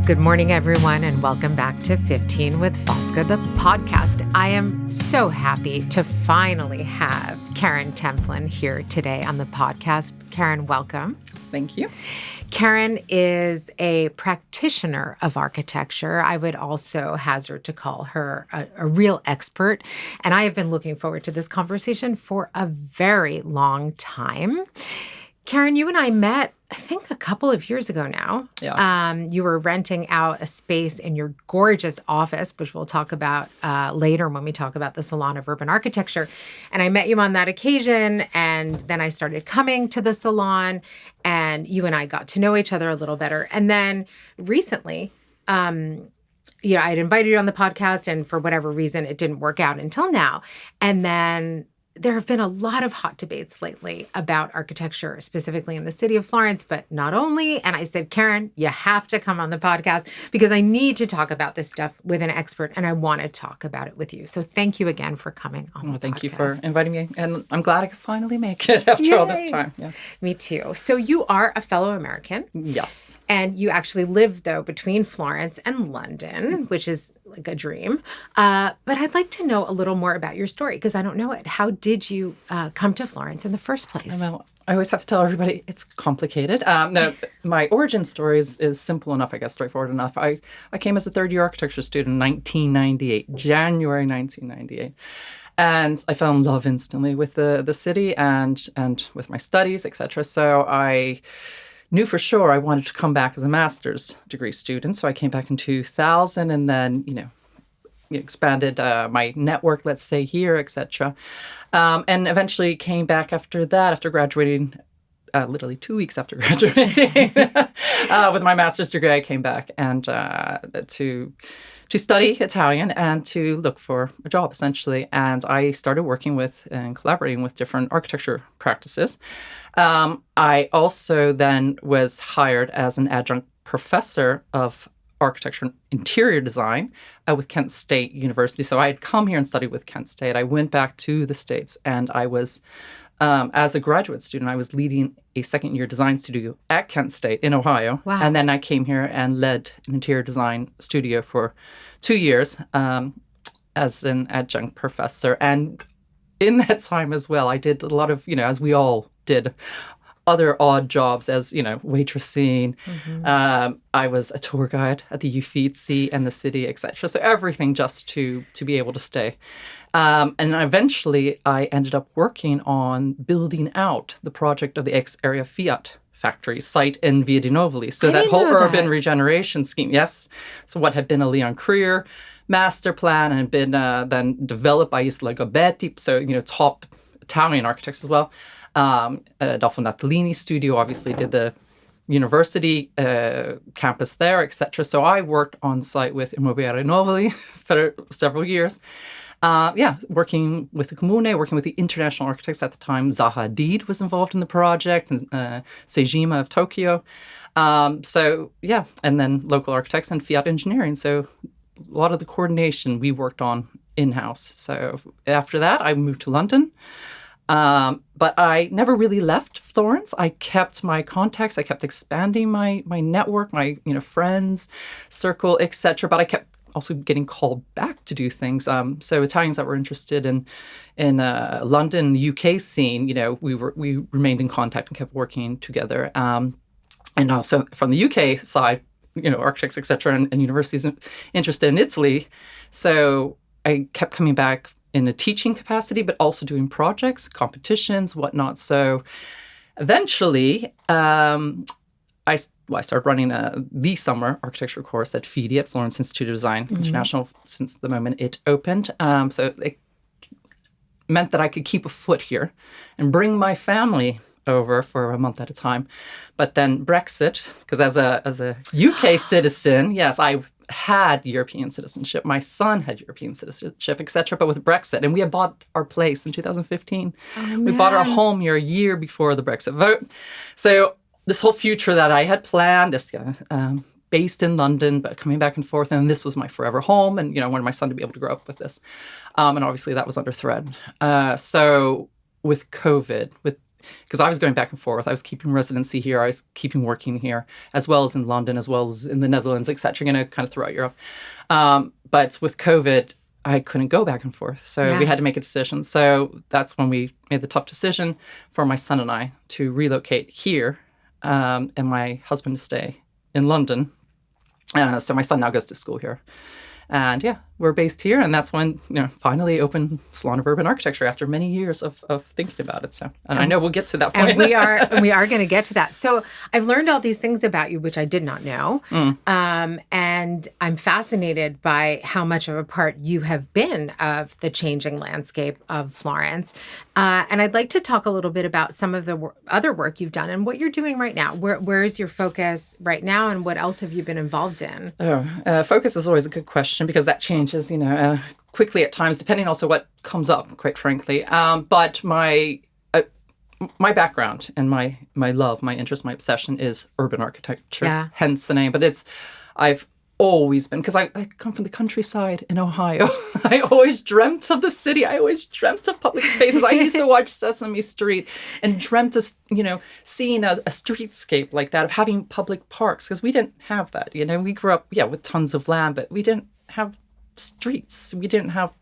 Good morning, everyone, and welcome back to 15 with Fosca, the podcast. I am so happy to finally have Karin Templin here today on the podcast. Karin, welcome. Thank you. Karin is a practitioner of architecture. I would also hazard to call her a real expert. And I have been looking forward to this conversation for a very long time. Karin, you and I met, I think, a couple of years ago now. Yeah. You were renting out a space in your gorgeous office, which we'll talk about later when we talk about the Salon of Urban Architecture. And I met you on that occasion, and then I started coming to the salon, and you and I got to know each other a little better. And then recently, I'd invited you on the podcast, and for whatever reason, it didn't work out until now. And then there have been a lot of hot debates lately about architecture, specifically in the city of Florence, but not only. And I said, Karin, you have to come on the podcast because I need to talk about this stuff with an expert, and I want to talk about it with you. So thank you again for coming on the podcast. Thank you for inviting me. And I'm glad I could finally make it after all this time. Yes. Me too. So you are a fellow American. Yes. And you actually live, though, between Florence and London, which is like a dream. But I'd like to know a little more about your story because I don't know it. How did you come to Florence in the first place? Well, I always have to tell everybody it's complicated. No, my origin story is simple enough, I guess, straightforward enough. I came as a third-year architecture student in 1998, January 1998. And I fell in love instantly with the city and with my studies, etc. So I knew for sure I wanted to come back as a master's degree student. So I came back in 2000 and then, expanded my network, let's say, here, etc. And eventually came back after that, after graduating, literally 2 weeks after graduating with my master's degree. I came back and to study Italian and to look for a job, essentially. And I started working with and collaborating with different architecture practices. I also then was hired as an adjunct professor of architecture and interior design with Kent State University. So I had come here and studied with Kent State. I went back to the States and I was, as a graduate student, I was leading a second-year design studio at Kent State in Ohio. Wow. And then I came here and led an interior design studio for 2 years as an adjunct professor. And in that time as well, I did a lot of, as we all did, other odd jobs as, waitressing. Mm-hmm. I was a tour guide at the Uffizi and the city, etc. So everything just to be able to stay. And eventually I ended up working on building out the project of the ex-area Fiat factory site in Via di Novoli. So that whole urban regeneration scheme, yes. So what had been a Leon Creer master plan and had been then developed by Isla Gabetti, so, top Italian architects as well. Adolfo Natalini's studio obviously did the university campus there, etc. So I worked on site with Immobiliare Novoli for several years. Working with the Comune, working with the international architects at the time. Zaha Hadid was involved in the project, and Seijima of Tokyo. And then local architects and Fiat engineering. So a lot of the coordination we worked on in-house. So after that, I moved to London. But I never really left Florence. I kept my contacts. I kept expanding my network, my friends circle, etc. But I kept also getting called back to do things. So Italians that were interested in London, the UK scene, we remained in contact and kept working together. And also from the UK side, architects, etc. And universities interested in Italy. So I kept coming back in a teaching capacity, but also doing projects, competitions, whatnot. So eventually, I started running the summer architecture course at FIDI, at Florence Institute of Design International, since the moment it opened. So it meant that I could keep a foot here and bring my family over for a month at a time. But then Brexit, because as a UK citizen, yes, I had European citizenship. My son had European citizenship, etc. But with Brexit, and we had bought our place in 2015. Oh, we bought our home here a year before the Brexit vote. So this whole future that I had planned, based in London, but coming back and forth, and this was my forever home, and wanted my son to be able to grow up with this. And obviously that was under threat. So with COVID, with because I was going back and forth. I was keeping residency here. I was keeping working here, as well as in London, as well as in the Netherlands, etc. Kind of throughout Europe. But with COVID, I couldn't go back and forth. So we had to make a decision. So that's when we made the tough decision for my son and I to relocate here, and my husband to stay in London. So my son now goes to school here. And yeah, we're based here. And that's when, finally opened Salon of Urban Architecture after many years of thinking about it. So, and I know we'll get to that point. And we are going to get to that. So I've learned all these things about you, which I did not know. And I'm fascinated by how much of a part you have been of the changing landscape of Florence. And I'd like to talk a little bit about some of the other work you've done and what you're doing right now. Where is your focus right now, and what else have you been involved in? Focus is always a good question, because that changes, quickly at times, depending also what comes up, quite frankly. But my background and my love, my interest, my obsession is urban architecture, hence the name. But I've always been, because I come from the countryside in Ohio. I always dreamt of the city. I always dreamt of public spaces. I used to watch Sesame Street and dreamt of, seeing a streetscape like that, of having public parks, because we didn't have that. We grew up, with tons of land, but we didn't have streets. We didn't have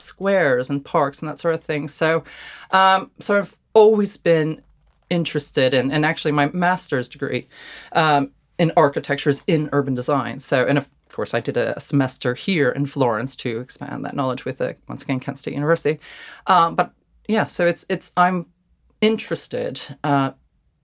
squares and parks and that sort of thing. So I've always been interested in, and actually my master's degree in architecture is in urban design. So, and of course, I did a semester here in Florence to expand that knowledge with, once again, Kent State University. But yeah, so I'm interested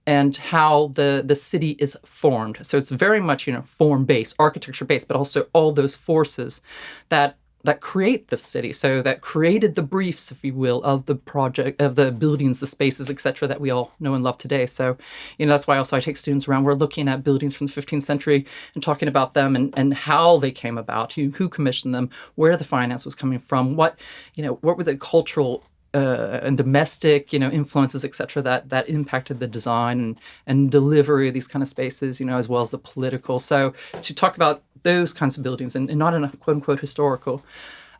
and how the city is formed. So it's very much, form-based, architecture-based, but also all those forces that create the city. So that created the briefs, if you will, of the project, of the buildings, the spaces, et cetera, that we all know and love today. So, that's why also I take students around. We're looking at buildings from the 15th century and talking about them and how they came about, who commissioned them, where the finance was coming from, what were the cultural and domestic, influences, et cetera, that impacted the design and delivery of these kind of spaces, as well as the political. So to talk about those kinds of buildings and not in a quote unquote historical,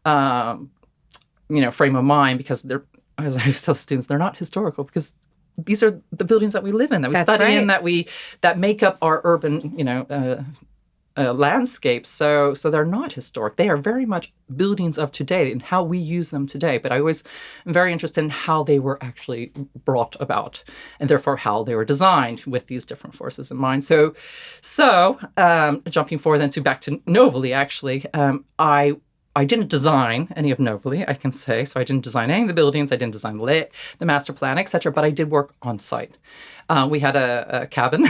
frame of mind, because they're, as I tell students, they're not historical, because these are the buildings that we live in, that we study in, that make up our urban, landscapes. So they're not historic. They are very much buildings of today and how we use them today. But I always am very interested in how they were actually brought about, and therefore how they were designed with these different forces in mind. So jumping forward then back to Novoli, actually, I didn't design any of Novoli, I can say. So I didn't design any of the buildings. I didn't design the master plan, et cetera. But I did work on site. We had a cabin,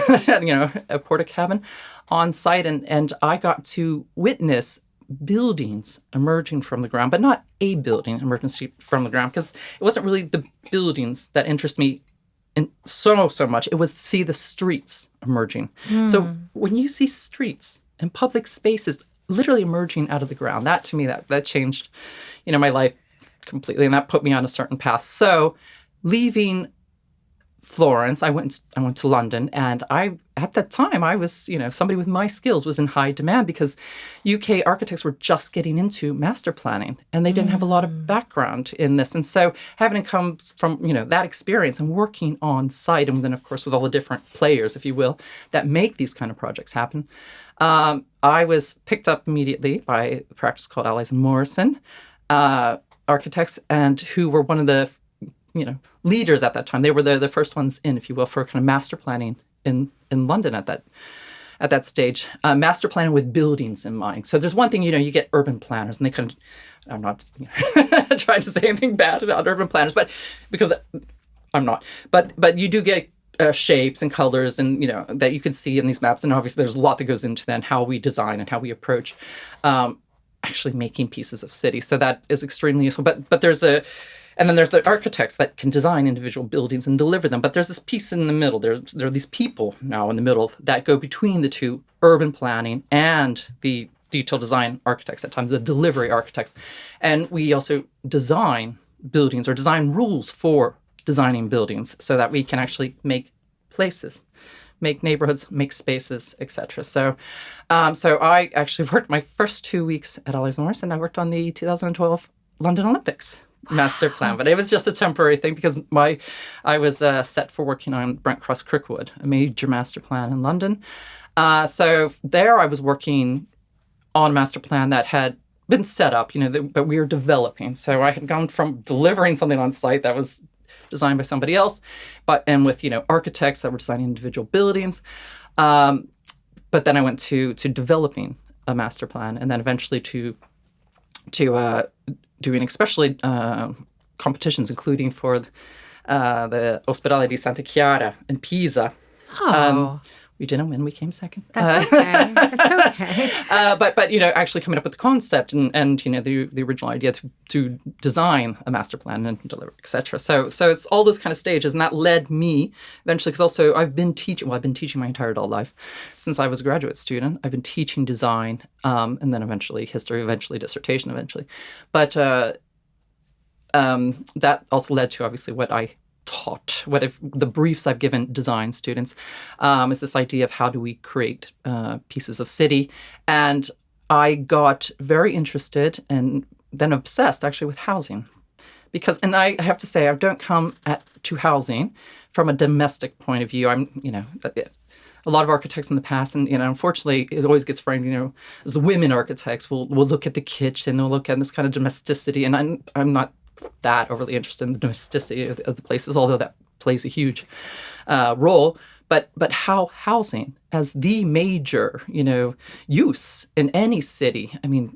a porta cabin on site. And I got to witness buildings emerging from the ground, but not a building emerging from the ground, because it wasn't really the buildings that interest me and so much. It was to see the streets emerging. So when you see streets and public spaces literally emerging out of the ground, that to me, that changed, my life completely, and that put me on a certain path. So leaving Florence, I went to London, and at that time I was, somebody with my skills was in high demand, because UK architects were just getting into master planning, and they didn't have a lot of background in this. And so having come from, that experience and working on site, and then of course with all the different players, if you will, that make these kind of projects happen, I was picked up immediately by a practice called Allies and Morrison architects, and who were one of the leaders at that time. They were the first ones in, if you will, for kind of master planning in London at that stage. Master planning with buildings in mind. So there's one thing, you get urban planners, and they couldn't. I'm not trying to say anything bad about urban planners, but because I'm not. But you do get shapes and colors, and that you can see in these maps. And obviously, there's a lot that goes into then how we design and how we approach actually making pieces of cities. So that is extremely useful. But there's and then there's the architects that can design individual buildings and deliver them. But there's this piece in the middle. There are these people now in the middle that go between the two, urban planning and the detail design architects, at times the delivery architects. And we also design buildings or design rules for designing buildings so that we can actually make places, make neighborhoods, make spaces, etc. So I actually worked my first 2 weeks at Allies and Morrison. I worked on the 2012 London Olympics. master plan, but it was just a temporary thing because I was set for working on Brent Cross Crickwood, a major master plan in London. So there I was working on a master plan that had been set up, but we were developing. So I had gone from delivering something on site that was designed by somebody else, and with architects that were designing individual buildings. But then I went to developing a master plan, and then eventually to doing especially competitions, including for the Ospedale di Santa Chiara in Pisa. Oh. We didn't win. We came second. That's okay. That's okay. But actually coming up with the concept and the original idea to design a master plan and deliver, etc. So it's all those kind of stages, and that led me eventually, because also I've been teaching my entire adult life since I was a graduate student. I've been teaching design, and then eventually history, eventually dissertation, But that also led to obviously what I taught, the briefs I've given design students, is this idea of how do we create pieces of city. And I got very interested and then obsessed actually with housing. And I have to say, I don't come to housing from a domestic point of view. I'm, a lot of architects in the past, and unfortunately, it always gets framed. As the women architects will look at the kitchen, they'll look at this kind of domesticity, and I'm not that overly interested in the domesticity of the places, although that plays a huge role. But how housing as the major use in any city. I mean,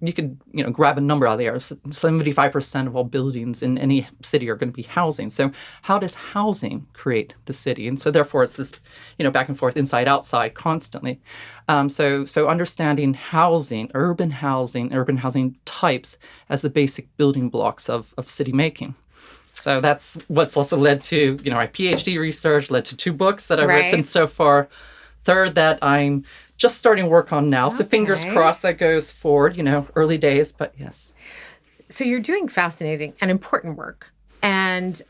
you could grab a number out there. 75% of all buildings in any city are going to be housing. So how does housing create the city? And so therefore it's this back and forth, inside outside constantly. So understanding housing, urban housing types as the basic building blocks of city making. So that's what's also led to my PhD research, led to 2 books that I've written so far. Third that I'm just starting work on now. Okay. So fingers crossed that goes forward, early days, but yes. So you're doing fascinating and important work. And,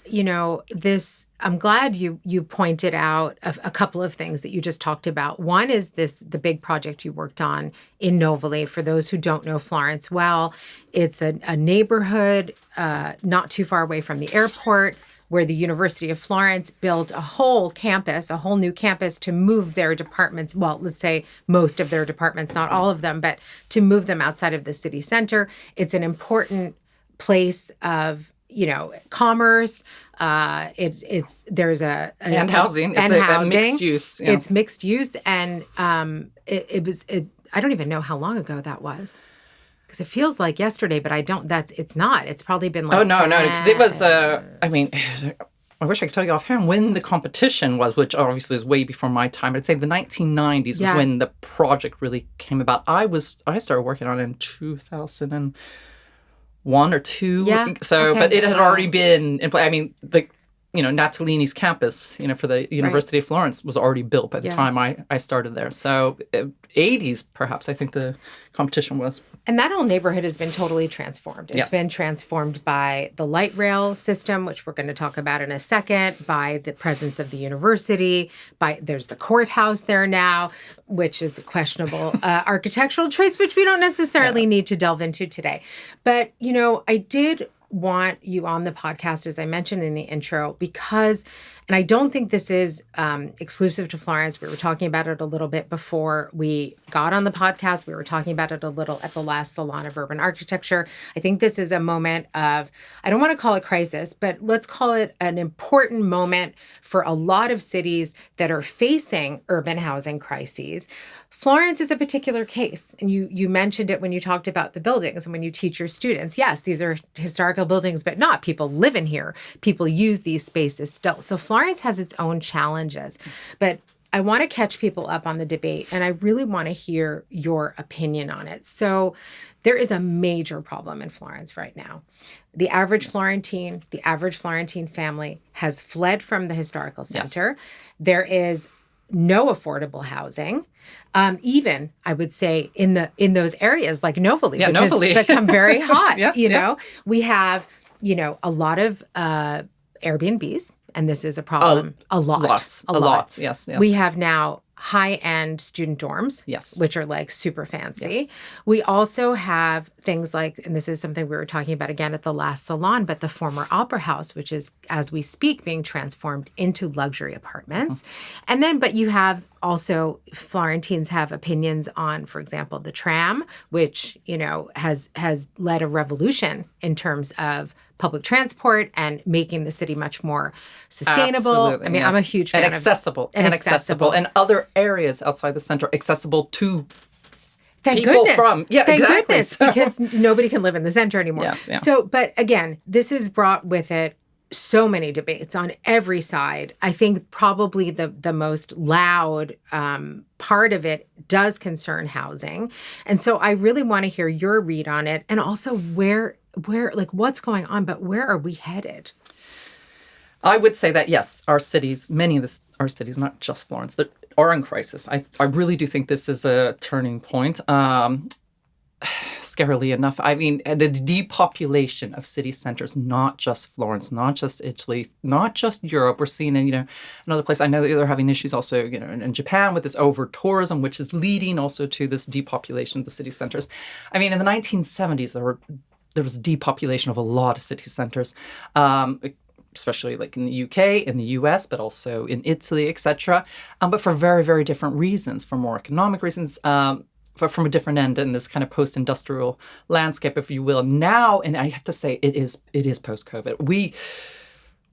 I'm glad you pointed out a couple of things that you just talked about. One is the big project you worked on in Novoli. For those who don't know Florence well, it's a neighborhood not too far away from the airport, where the University of Florence built a whole new campus to move their departments, well, let's say most of their departments, not all of them, but to move them outside of the city center. It's an important place of commerce. There's and housing. It's a mixed use. Yeah. It's mixed use, and it was. I don't even know how long ago that was, because it feels like yesterday, but it's not. It's probably been like. Oh no, because it was. I wish I could tell you offhand when the competition was, which obviously is way before my time. I'd say the 1990s is when the project really came about. I started working on it in 2001 or 2. Yeah. So, okay. But it had already been in play. I mean, Natalini's campus, for the University of Florence was already built by the time I started there. So 80s, perhaps, I think the competition was. And that whole neighborhood has been totally transformed. It's been transformed by the light rail system, which we're going to talk about in a second, by the presence of the university, there's the courthouse there now, which is a questionable architectural choice, which we don't necessarily need to delve into today. But, I did want you on the podcast, as I mentioned in the intro, because, and I don't think this is exclusive to Florence. We were talking about it a little bit before we got on the podcast. We were talking about it a little at the last Salon of Urban Architecture. I think this is a moment of, I don't want to call it crisis, but let's call it an important moment for a lot of cities that are facing urban housing crises. Florence is a particular case, and you mentioned it when you talked about the buildings and when you teach your students. Yes, these are historical buildings, but not people live in here. People use these spaces still. So Florence has its own challenges, but I want to catch people up on the debate, and I really want to hear your opinion on it. So there is a major problem in Florence right now. The average Florentine family has fled from the historical center. Yes. There is no affordable housing, even I would say in those areas like Novoli, which has become very hot. Yes, we have a lot of Airbnbs, and this is a problem. A lot. Yes. We have now high-end student dorms, Yes. which are like super fancy. Yes. We also have things like, and this is something we were talking about again at the last salon, but the former Opera House, which is, as we speak, being transformed into luxury apartments. And then, but you have also, Florentines have opinions on, for example, the tram, which, has led a revolution in terms of public transport and making the city much more sustainable. Absolutely, I mean, yes. I'm a huge fan and accessible, of accessible. and other areas outside the center accessible to Thank people goodness. from Thank exactly. goodness, because nobody can live in the center anymore. Yes, yeah. So, but again, this has brought with it so many debates on every side. I think probably the most loud part of it does concern housing. And so I really want to hear your read on it, and also where like what's going on, but where are we headed? I would say that, yes, our cities, many of our cities, not just Florence, that are in crisis. I really do think this is a turning point. Scarily enough, I mean, the depopulation of city centers, not just Florence, not just Italy, not just Europe. We're seeing in, another place. I know that they're having issues also, in Japan with this over-tourism, which is leading also to this depopulation of the city centers. I mean, in the 1970s, there was depopulation of a lot of city centers, especially like in the UK, in the US, but also in Italy, etc. But for very, very different reasons, for more economic reasons, from a different end in this kind of post-industrial landscape, if you will. Now, and I have to say, it is post-COVID. We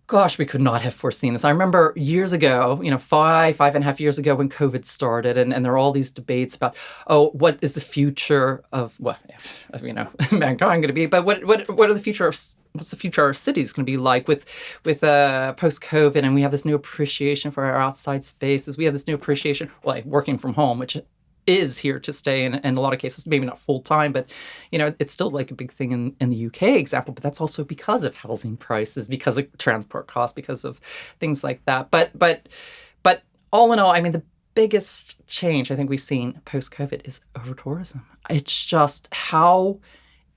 could not have foreseen this. I remember years ago, 5.5 years ago when COVID started, and there were all these debates about, what is the future of mankind going to be? But what are the future of what's the future of our cities going to be like with post-COVID? And we have this new appreciation for our outside spaces. We have this new appreciation, like working from home, which is here to stay in a lot of cases, maybe not full time, but it's still like a big thing in the UK example. But that's also because of housing prices, because of transport costs, because of things like that. But all in all, I mean, the biggest change I think we've seen post-COVID is over-tourism. It's just how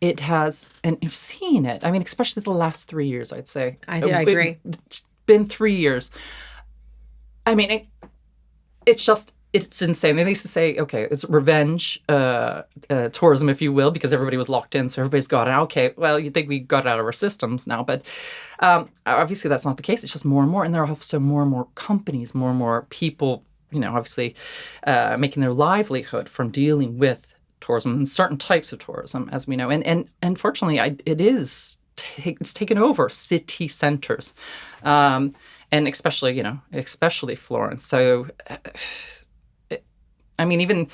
it has, and you've seen it. I mean, especially the last 3 years, I'd say. I agree. It's been 3 years. I mean, it's insane. They used to say, okay, it's revenge tourism, if you will, because everybody was locked in, so everybody's got out. Okay, well, you'd think we got it out of our systems now, but obviously that's not the case. It's just more and more, and there are also more and more companies, more and more people, obviously making their livelihood from dealing with tourism and certain types of tourism, as we know. And unfortunately, it's taken over city centers, and especially Florence. So. I mean, even,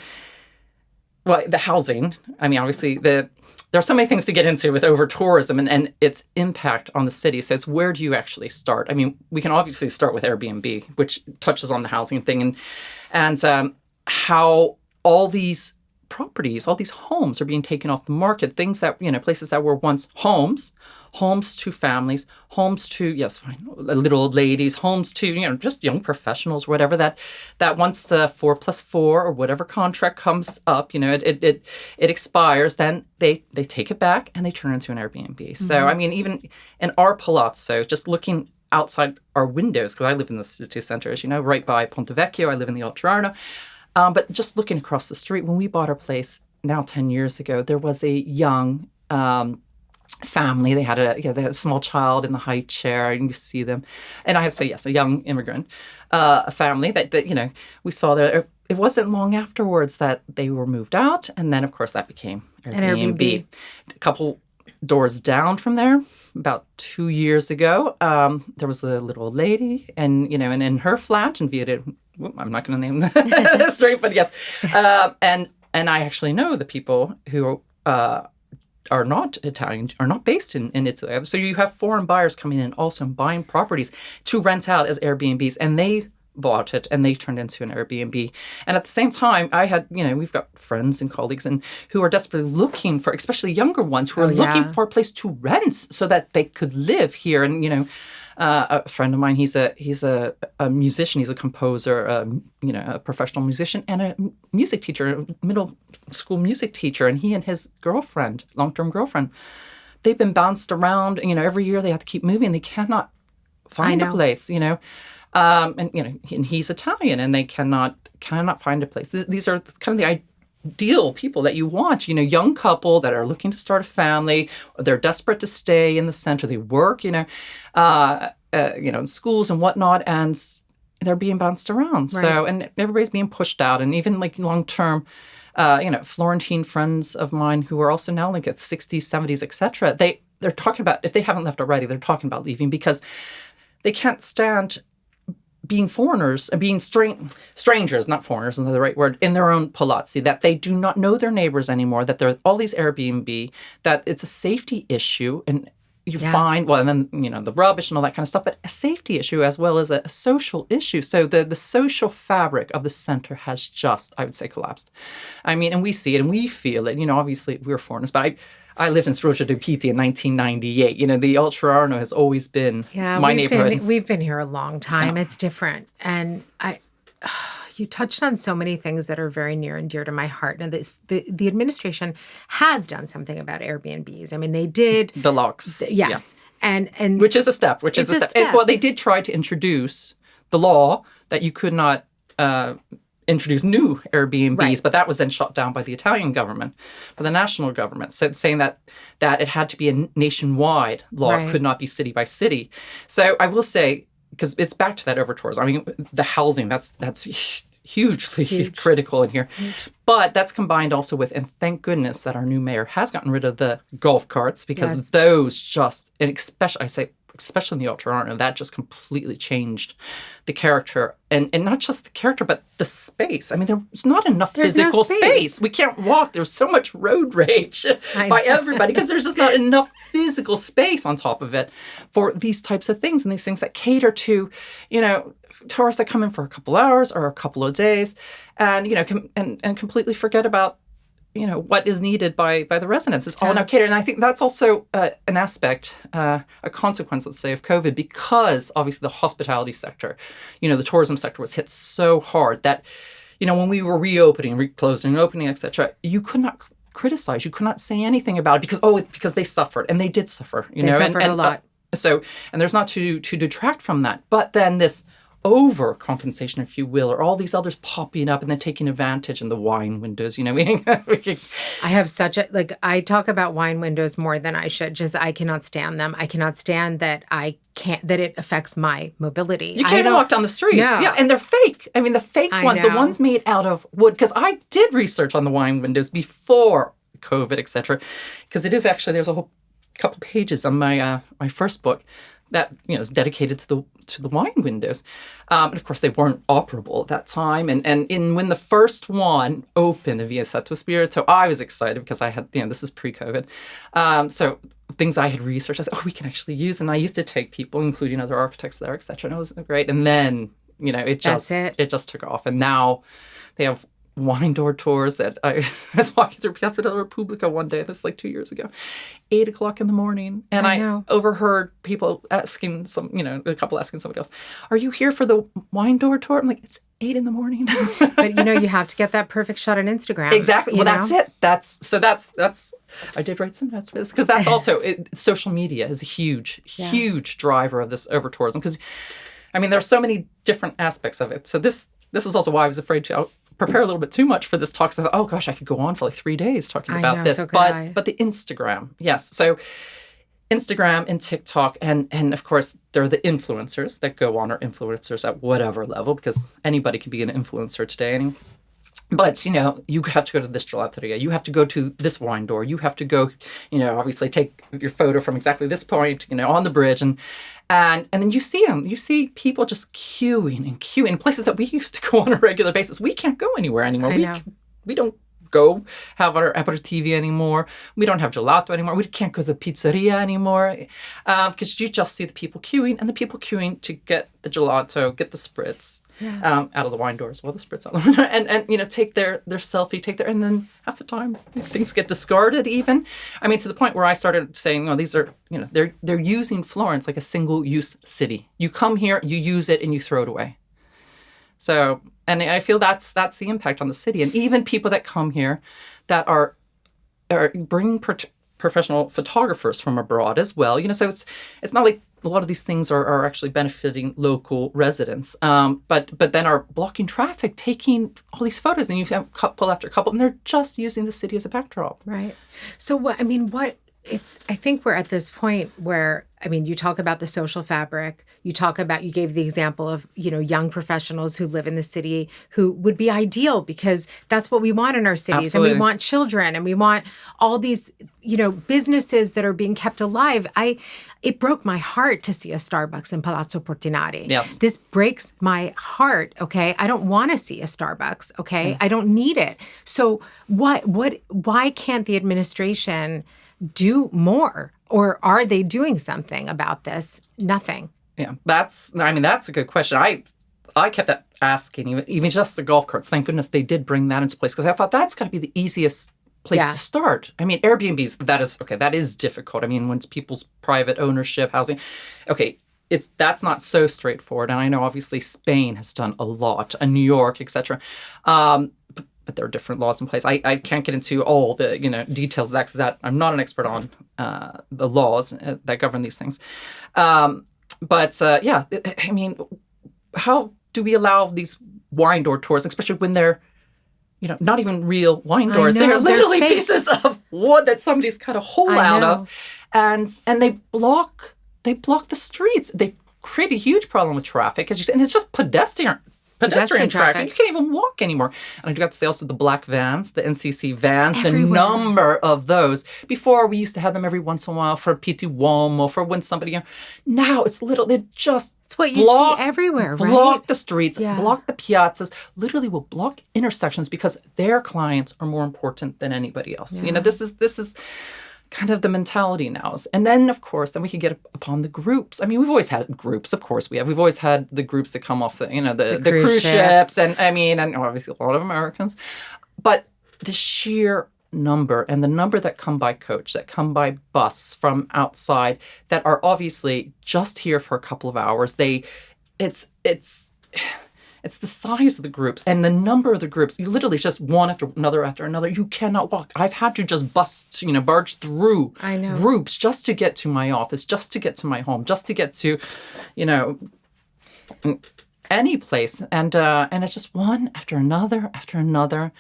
the housing, I mean, obviously, there are so many things to get into with over-tourism and its impact on the city. So it's where do you actually start? I mean, we can obviously start with Airbnb, which touches on the housing thing, and how all these properties, all these homes are being taken off the market. Things that, places that were once homes to families, homes to, little old ladies, homes to, just young professionals, whatever, that once the 4+4 or whatever contract comes up, it expires, then they take it back and they turn it into an Airbnb. Mm-hmm. So, I mean, even in our palazzo, just looking outside our windows, because I live in the city centre, as you know, right by Ponte Vecchio, I live in the Altoarno. But just looking across the street, when we bought our place now 10 years ago, there was a young family. They had a small child in the high chair, and you see them. And I had to say, yes, a young immigrant family that we saw there. It wasn't long afterwards that they were moved out, and then of course that became Airbnb. A couple doors down from there, about 2 years ago, there was a little old lady, and and in her flat in Via. I'm not going to name the street, but yes. And I actually know the people who are not Italian, are not based in Italy. So you have foreign buyers coming in also and buying properties to rent out as Airbnbs, and they bought it and they turned into an Airbnb. And at the same time, I had, we've got friends and colleagues who are desperately looking for, especially younger ones, who are looking for a place to rent so that they could live here. And, a friend of mine, he's a musician, he's a composer, a professional musician and a music teacher, a middle school music teacher. And he and his girlfriend, long-term girlfriend, they've been bounced around, every year they have to keep moving. They cannot find a place, And he's Italian, and they cannot find a place. These are kind of the ideal people that you want, young couple that are looking to start a family. They're desperate to stay in the center. They work, in schools and whatnot, and they're being bounced around. Right. So, and everybody's being pushed out, and even like long term, Florentine friends of mine who are also now like at 60s, 70s, etc. They're talking about, if they haven't left already, they're talking about leaving because they can't stand being foreigners, being strangers, not foreigners is not the right word, in their own palazzi, that they do not know their neighbors anymore, that there are all these Airbnb, that it's a safety issue, and you find, well, and then, the rubbish and all that kind of stuff, but a safety issue as well as a social issue. So the social fabric of the center has just, I would say, collapsed. I mean, and we see it and we feel it. Obviously we're foreigners, but I lived in Strocia de Pitti in 1998. The Ultra Arno has always been my neighborhood. We've been here a long time. It's different. And you touched on so many things that are very near and dear to my heart. And the administration has done something about Airbnbs. I mean, they did. The locks. Yes. Yeah. And which is a step. Well, they did try to introduce the law that you could not introduce new Airbnbs, right. But that was then shut down by the Italian government, by the national government, saying that it had to be a nationwide law, right. It could not be city by city. So I will say, because it's back to that overtourism. I mean, the housing, that's hugely critical in here. Huge. But that's combined also with, and thank goodness that our new mayor has gotten rid of the golf carts, because those just, and especially in the Ultra Arno, that just completely changed the character. And not just the character, but the space. I mean, there's not enough physical space. We can't walk. There's so much road rage by everybody because there's just not enough physical space on top of it for these types of things and these things that cater to, tourists that come in for a couple hours or a couple of days and, and completely forget about, what is needed by the residents. It's all now catered. And I think that's also an aspect, a consequence, let's say, of COVID, because obviously the hospitality sector, the tourism sector was hit so hard that, when we were reopening, reclosing, opening, etc., you could not criticize, you could not say anything about it because they suffered, and they did suffer, They suffered a lot. And there's not to detract from that. But then this overcompensation, if you will, or all these others popping up and then taking advantage in the wine windows, I have I talk about wine windows more than I should. Just, I cannot stand them. I cannot stand that that it affects my mobility. You can't walk down the streets. No. Yeah, and they're fake. I mean, the fake ones, the ones made out of wood, because I did research on the wine windows before COVID, etc. Because it is actually, there's a whole couple pages on my first book that is dedicated to the wine windows, and of course they weren't operable at that time. And when the first one opened, Via Santo Spirito, I was excited because I had this is pre-COVID, so things I had researched, I said, we can actually use, and I used to take people, including other architects there, etc. And it was great. And then it just took off, and now they have wine door tours that I was walking through Piazza della Repubblica one day, this is like 2 years ago, 8:00 in the morning. And I overheard people asking a couple asking somebody else, "Are you here for the wine door tour?" I'm like, it's 8 in the morning. But you have to get that perfect shot on Instagram. Exactly. Well, that's it. That's I did write some notes for this, because that's also, social media is a huge driver of this overtourism, because I mean, there's so many different aspects of it. So this is also why I was afraid to prepare a little bit too much for this talk. So I thought, oh gosh, I could go on for like 3 days talking about this. But the Instagram, yes. So Instagram and TikTok, and of course there are the influencers that go on, or influencers at whatever level, because anybody can be an influencer today. But, you have to go to this gelateria. You have to go to this wine door. You have to go, obviously take your photo from exactly this point, on the bridge. And then you see them. You see people just queuing in places that we used to go on a regular basis. We can't go anywhere anymore. We don't go have our aperitivi anymore. We don't have gelato anymore. We can't go to the pizzeria anymore, because you just see the people queuing, and the people queuing to get the gelato, get the spritz out of the wine doors. Well, the spritz out of the window, and take their selfie, and then half the time things get discarded even. I mean, to the point where I started saying, these are, they're using Florence like a single-use city. You come here, you use it, and you throw it away. So, and I feel that's the impact on the city, and even people that come here that are bringing professional photographers from abroad as well. So it's not like a lot of these things are actually benefiting local residents, but then are blocking traffic, taking all these photos, and you have couple after couple, and they're just using the city as a backdrop. Right. So I think we're at this point where, you talk about the social fabric. You gave the example of, young professionals who live in the city who would be ideal because that's what we want in our cities. Absolutely. And we want children and we want all these, businesses that are being kept alive. It broke my heart to see a Starbucks in Palazzo Portinari. Yes. This breaks my heart, okay? I don't want to see a Starbucks, okay? I don't need it. So why can't the administration do more? Or are they doing something about this? Nothing. Yeah, that's a good question. I kept asking, even just the golf carts. Thank goodness they did bring that into place because I thought that's got to be the easiest place to start. Airbnbs, that is difficult. When it's people's private ownership, housing, that's not so straightforward. And I know obviously Spain has done a lot, and New York, etc. But there are different laws in place. I can't get into all the details of that because I'm not an expert on the laws that govern these things. How do we allow these wine door tours, especially when they're not even real wine doors? They're literally pieces of wood that somebody's cut a hole out of, and they block the streets. They create a huge problem with traffic, and it's just pedestrian traffic. You can't even walk anymore. And I got to say also the black vans, the NCC vans, everywhere. The number of those. Before, we used to have them every once in a while for Pitti Uomo, for when somebody... Now it's it's what you see everywhere, right? Block the streets, block the piazzas, literally will block intersections because their clients are more important than anybody else. Yeah. This is kind of the mentality now. And then, of course, we could get upon the groups. We've always had groups. Of course we have. We've always had the groups that come off the cruise ships. And obviously a lot of Americans. But the sheer number and the number that come by coach, that come by bus from outside, that are obviously just here for a couple of hours. It's the size of the groups and the number of the groups. You literally just one after another. You cannot walk. I've had to just barge through groups just to get to my office, just to get to my home, just to get to, any place. And it's just one after another.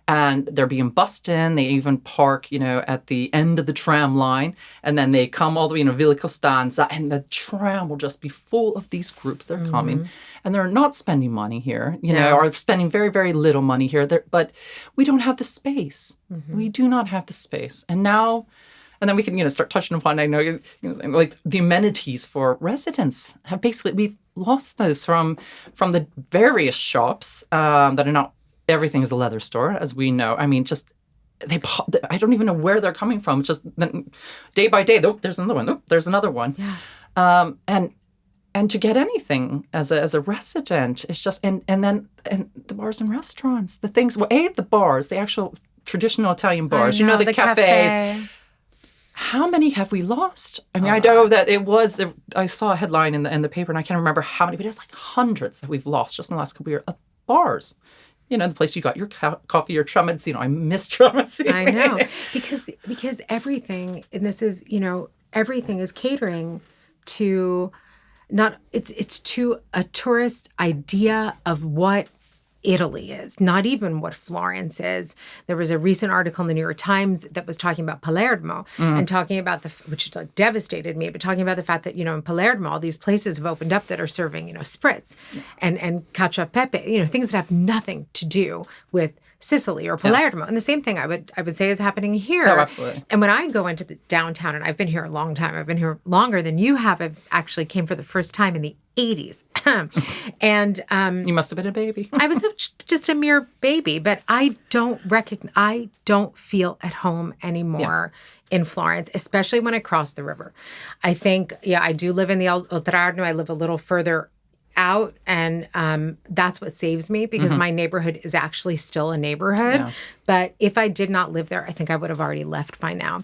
And they're being bussed in. They even park, at the end of the tram line. And then they come all the way, Villa Costanza. And the tram will just be full of these groups. They're coming. And they're not spending money here, or spending very, very little money here. But we don't have the space. Mm-hmm. We do not have the space. And now... And then we can, start touching upon, I know, like the amenities for residents have we've lost those from the various shops that are not... Everything is a leather store, as we know. I don't even know where they're coming from. Just day by day, there's another one. There's another one. Yeah. And to get anything as a resident, it's just and the bars and restaurants, the things. Well, the bars, the actual traditional Italian bars. The cafes. Cafe. How many have we lost? I know that it was. I saw a headline in the paper, and I can't remember how many, but it's like hundreds that we've lost just in the last couple of years of bars. The place you got your coffee, your tramezzino. I miss tramezzino. I know. Because everything, and this is, everything is catering to it's to a tourist idea of what Italy is, not even what Florence is. There was a recent article in the New York Times that was talking about Palermo and talking about which devastated me, but talking about the fact that, in Palermo, all these places have opened up that are serving, spritz and cacio e pepe, things that have nothing to do with Sicily or Palermo. Yes. And the same thing I would say is happening here. Oh, absolutely. And when I go into the downtown, and I've been here a long time, I've been here longer than you have. I actually came for the first time in the 80s. And you must have been a baby. I was just a mere baby, but I don't feel at home anymore in Florence, especially when I cross the river. I think, I do live in the Oltrarno. I live a little further out, and that's what saves me because my neighborhood is actually still a neighborhood. Yeah. But if I did not live there, I think I would have already left by now.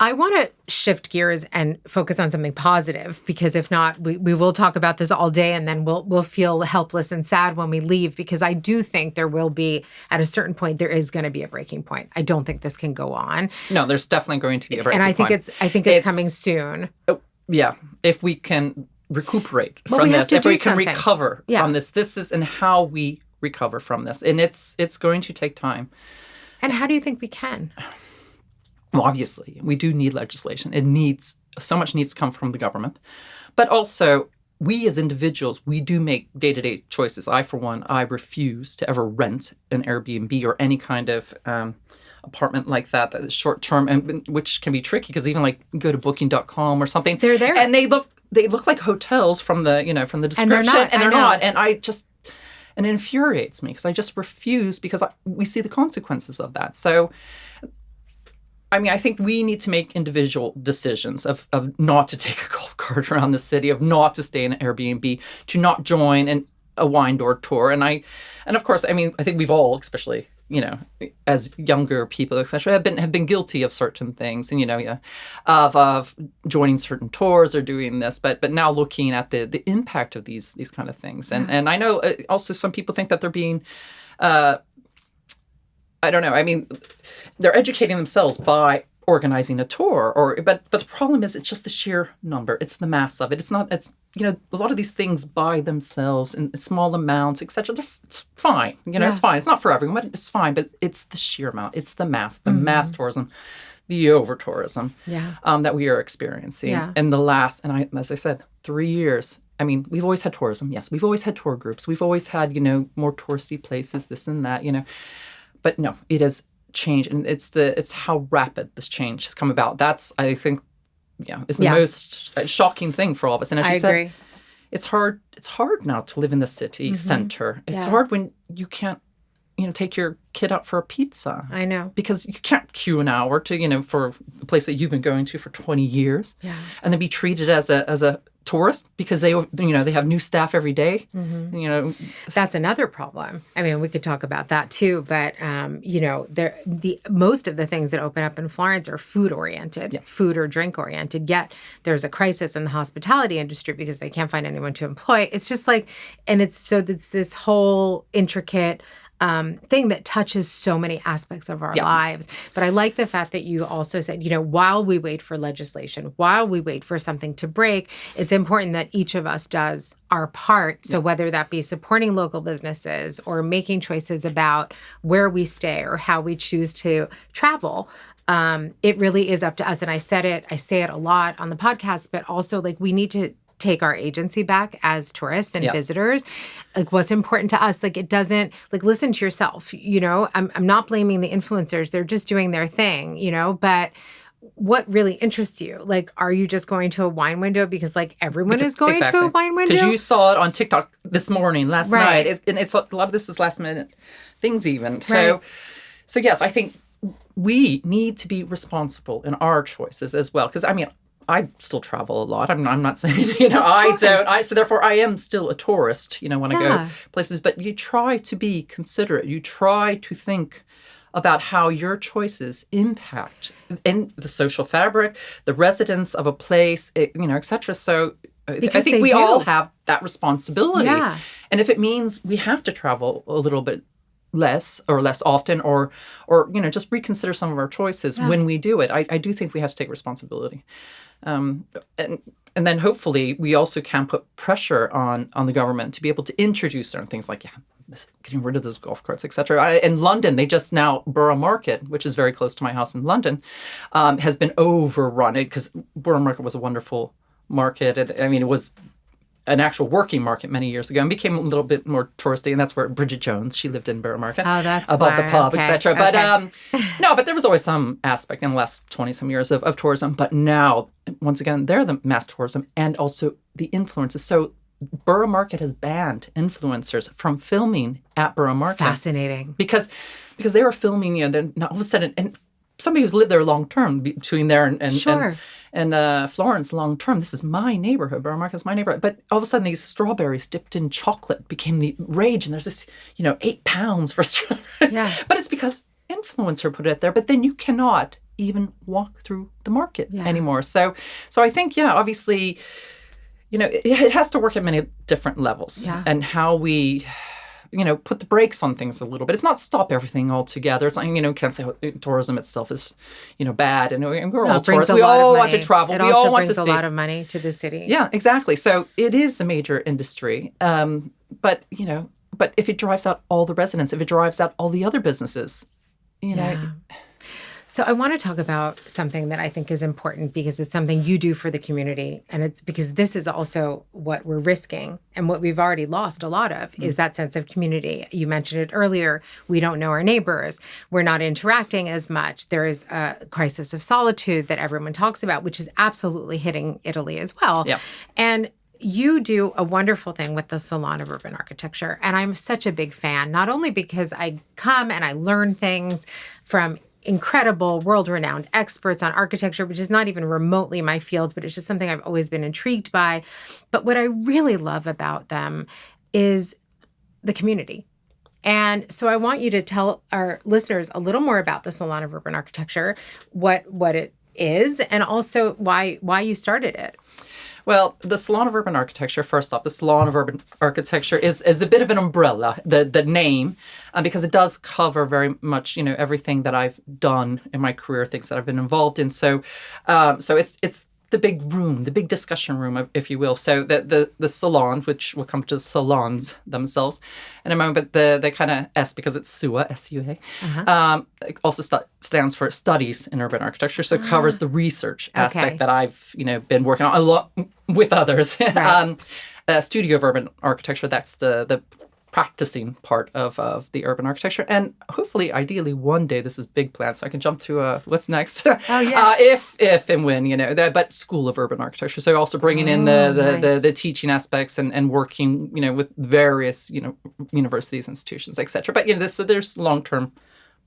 I want to shift gears and focus on something positive, because if not, we will talk about this all day, and then we'll feel helpless and sad when we leave, because I do think there will be, at a certain point, there is going to be a breaking point. I don't think this can go on. No, there's definitely going to be a breaking point. And I think it's coming soon. Yeah, if we can recuperate Well, from we have this, to if do we can something. recover Yeah. from this is and how we recover from this, and it's going to take time. And how do you think we can? Well, obviously, we do need legislation. So much needs to come from the government. But also, we as individuals, we do make day-to-day choices. For one, I refuse to ever rent an Airbnb or any kind of apartment like that is short-term, and which can be tricky, because even like go to booking.com or something. They're there. And they look like hotels from the description. And they're not. And it infuriates me, because I just refuse, because we see the consequences of that. So, I mean, I think we need to make individual decisions of not to take a golf cart around the city, of not to stay in an Airbnb, to not join a wine door tour. And of course, I mean, I think we've all, especially, as younger people, etc., have been guilty of certain things, and of joining certain tours or doing this. But now looking at the impact of these kind of things, and I know also some people think that they're being. I don't know. I mean, they're educating themselves by organizing a tour, but the problem is, it's just the sheer number. It's the mass of it. It's a lot of these things by themselves in small amounts, etc. It's fine. It's fine. It's not for everyone, but it's fine. But it's the sheer amount. It's the mass tourism, the overtourism that we are experiencing. Yeah. In the last, as I said, 3 years. I mean, we've always had tourism. Yes, we've always had tour groups. We've always had, more touristy places, this and that, But no, it has changed, and it's how rapid this change has come about. That's, I think, is the most shocking thing for all of us. And as you said, it's hard. It's hard now to live in the city center. It's hard when you can't, take your kid out for a pizza. I know. Because you can't queue an hour to, for a place that you've been going to for 20 years, and then be treated as a tourist because they have new staff every day. That's another problem. I mean, we could talk about that too, but most of the things that open up in Florence are food oriented, food or drink oriented. Yet there's a crisis in the hospitality industry because they can't find anyone to employ. It's just like, and it's this whole intricate thing that touches so many aspects of our lives. But I like the fact that you also said, while we wait for legislation, while we wait for something to break, it's important that each of us does our part. So whether that be supporting local businesses or making choices about where we stay or how we choose to travel, it really is up to us. And I say it a lot on the podcast, but also like we need to take our agency back as tourists and visitors. Like what's important to us, like it doesn't, like listen to yourself, I'm not blaming the influencers. They're just doing their thing, but what really interests you? Like, are you just going to a wine window because like everyone is going to a wine window? Because you saw it on TikTok this morning, last night. And it's a lot of this is last minute things even. So yes, I think we need to be responsible in our choices as well. Because I mean, I still travel a lot. I'm not saying, I don't. So therefore, I am still a tourist, when I go places. But you try to be considerate. You try to think about how your choices impact in the social fabric, the residents of a place, et cetera. So I think we all have that responsibility. Yeah. And if it means we have to travel a little bit less often or just reconsider some of our choices when we do it, I do think we have to take responsibility. And then hopefully we also can put pressure on the government to be able to introduce certain things like getting rid of those golf carts, etc. In London, they just now Borough Market, which is very close to my house in London, has been overrun because Borough Market was a wonderful market. It was an actual working market many years ago and became a little bit more touristy, and that's where Bridget Jones, she lived in Borough Market, above the pub, etc. But no, but there was always some aspect in the last 20-some years of tourism. But now, once again, they're the mass tourism and also the influences. So Borough Market has banned influencers from filming at Borough Market. Fascinating. Because they were filming, then all of a sudden, and somebody who's lived there long term, between there and Florence long term, this is my neighborhood. Borough Market is my neighborhood. But all of a sudden, these strawberries dipped in chocolate became the rage, and there's this, 8 pounds for strawberries. Yeah. But it's because influencer put it there. But then you cannot even walk through the market Yeah. anymore. So I think, obviously, it has to work at many different levels, Yeah. and how we, put the brakes on things a little bit. It's not stop everything altogether. It's like, can't say tourism itself is, bad. And we're all tourists. We all want to travel. It We also all want brings to a see. lot of money to the city. Yeah, exactly. So it is a major industry. But if it drives out all the residents, if it drives out all the other businesses, Yeah. So I want to talk about something that I think is important because it's something you do for the community. And it's because this is also what we're risking and what we've already lost a lot of is that sense of community. You mentioned it earlier. We don't know our neighbors. We're not interacting as much. There is a crisis of solitude that everyone talks about, which is absolutely hitting Italy as well. Yeah. And you do a wonderful thing with the Salon of Urban Architecture. And I'm such a big fan, not only because I come and I learn things from incredible world-renowned experts on architecture, which is not even remotely my field, but it's just something I've always been intrigued by. But what I really love about them is the community. And so I want you to tell our listeners a little more about the Salon of Urban Architecture, what it is, and also why you started it. Well, the Salon of Urban Architecture, first off, the Salon of Urban Architecture is a bit of an umbrella, the name, because it does cover very much, everything that I've done in my career, things that I've been involved in. So it's the big room, the big discussion room, if you will. So the salon, which will come to the salons themselves in a moment, but the kind of S, because it's SUA, S-U-A, it also stands for Studies in Urban Architecture. So it covers the research aspect that I've, been working on a lot with others. Right. Studio of Urban Architecture, that's the practicing part of the urban architecture. And hopefully, ideally, one day, this is big plan, so I can jump to what's next. Oh, yeah. If and when, but School of Urban Architecture. So also bringing in the teaching aspects and working, with various, universities, institutions, etc. But, there's long-term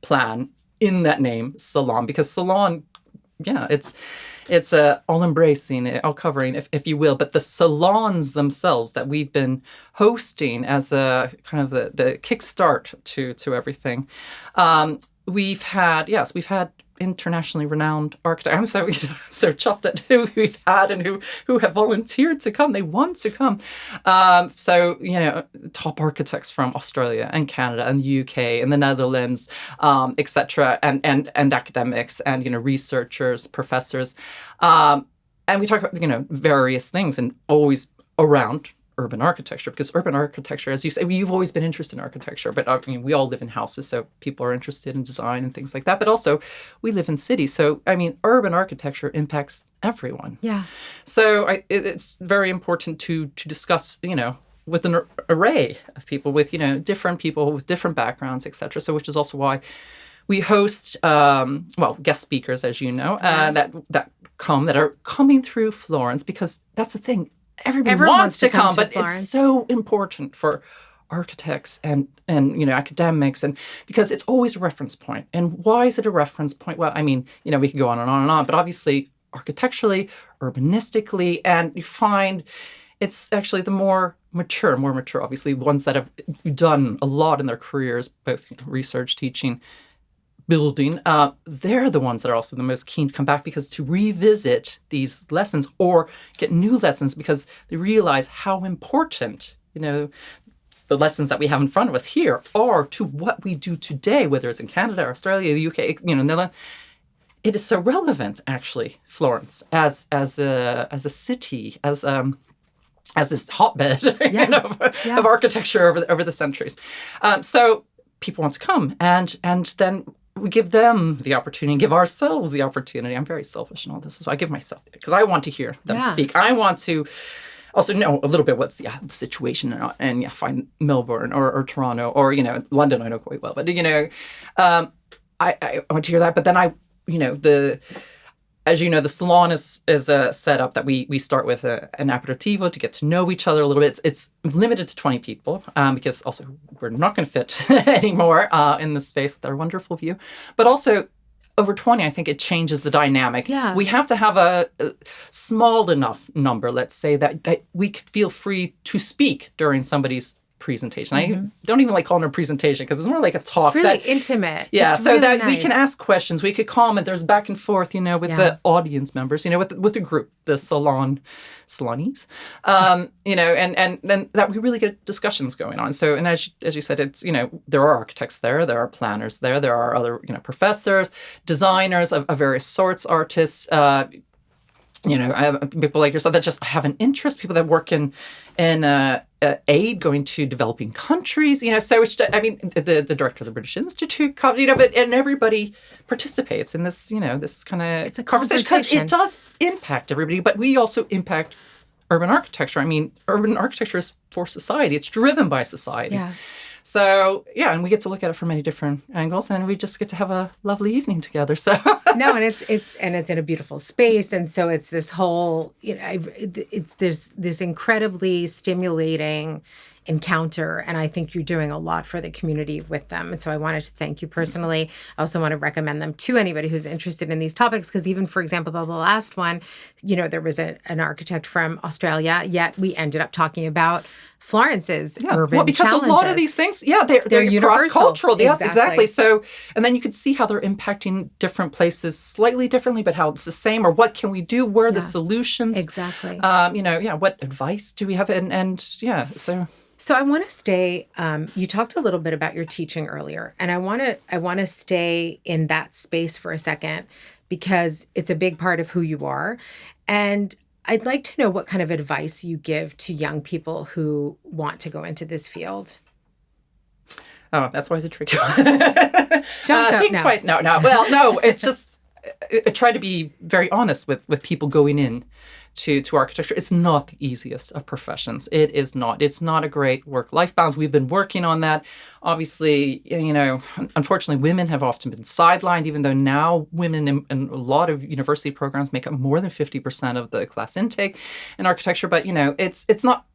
plan in that name, Salon, because Salon, it's all-embracing, all-covering, if you will. But the salons themselves that we've been hosting as a kind of the kickstart to everything, we've had internationally renowned architects. I'm so chuffed at who we've had and who have volunteered to come. They want to come. Top architects from Australia and Canada and the UK and the Netherlands, etc. And academics and researchers, professors, and we talk about various things and always around urban architecture, because urban architecture, as you say, you've always been interested in architecture, but we all live in houses, so people are interested in design and things like that. But also, we live in cities, so urban architecture impacts everyone. Yeah. So it's very important to discuss, with an array of people, with different people with different backgrounds, etc. So, which is also why we host guest speakers, as you know, that are coming through Florence, because that's the thing. Everyone wants to come, but Florence. It's so important for architects and academics, and because it's always a reference point. And why is it a reference point? Well, we can go on and on and on, but obviously architecturally, urbanistically, and you find it's actually the more mature, obviously, ones that have done a lot in their careers, both research, teaching, building, they're the ones that are also the most keen to come back, because to revisit these lessons or get new lessons, because they realize how important, the lessons that we have in front of us here are to what we do today, whether it's in Canada, Australia, the UK, Netherlands. It is so relevant, actually, Florence, as a city, as this hotbed of architecture over the centuries. So people want to come, and then we give them the opportunity, give ourselves the opportunity. I'm very selfish in all this, so I give myself it, because I want to hear them speak. I want to also know a little bit what's the situation, and find Melbourne or Toronto or London. I know quite well, but I want to hear that. But then as you know, the salon is a setup that we start with an aperitivo to get to know each other a little bit. It's limited to 20 people, because also we're not going to fit anymore in this space with our wonderful view. But also over 20, I think it changes the dynamic. Yeah. We have to have a small enough number, let's say, that we could feel free to speak during somebody's presentation. I don't even like calling it a presentation because it's more like a talk. It's really intimate. Yeah, it's so really that nice. we can ask questions, we could comment. There's back and forth, with the audience members, with the group, the salonis, and then that we really get discussions going on. So, and as you said, it's there are architects there are planners there are other professors, designers of various sorts, artists. I have people like yourself that just have an interest, people that work in aid going to developing countries, so it's, the director of the British Institute, and everybody participates in this, this kind of it's a conversation because it does impact everybody, but we also impact urban architecture. Urban architecture is for society. It's driven by society. Yeah. So, and we get to look at it from many different angles, and we just get to have a lovely evening together. So no, and it's in a beautiful space, and so it's this whole, there's this incredibly stimulating encounter, and I think you're doing a lot for the community with them. And so I wanted to thank you personally. I also want to recommend them to anybody who's interested in these topics, because even, for example, the last one, there was an architect from Australia, yet we ended up talking about Florence's urban because challenges. A lot of these things, they're cross-cultural. Yes, exactly. So, and then you could see how they're impacting different places slightly differently, but how it's the same, or what can we do? Where are the solutions? Exactly. What advice do we have? So I want to stay. You talked a little bit about your teaching earlier, and I want to stay in that space for a second, because it's a big part of who you are, and I'd like to know what kind of advice you give to young people who want to go into this field. Oh, that's always a tricky one. Don't think twice. No. Well, no. It's just I try to be very honest with people going in to architecture. It's not the easiest of professions. It is not. It's not a great work-life balance. We've been working on that. Obviously, unfortunately, women have often been sidelined, even though now women in a lot of university programs make up more than 50% of the class intake in architecture. But, it's not,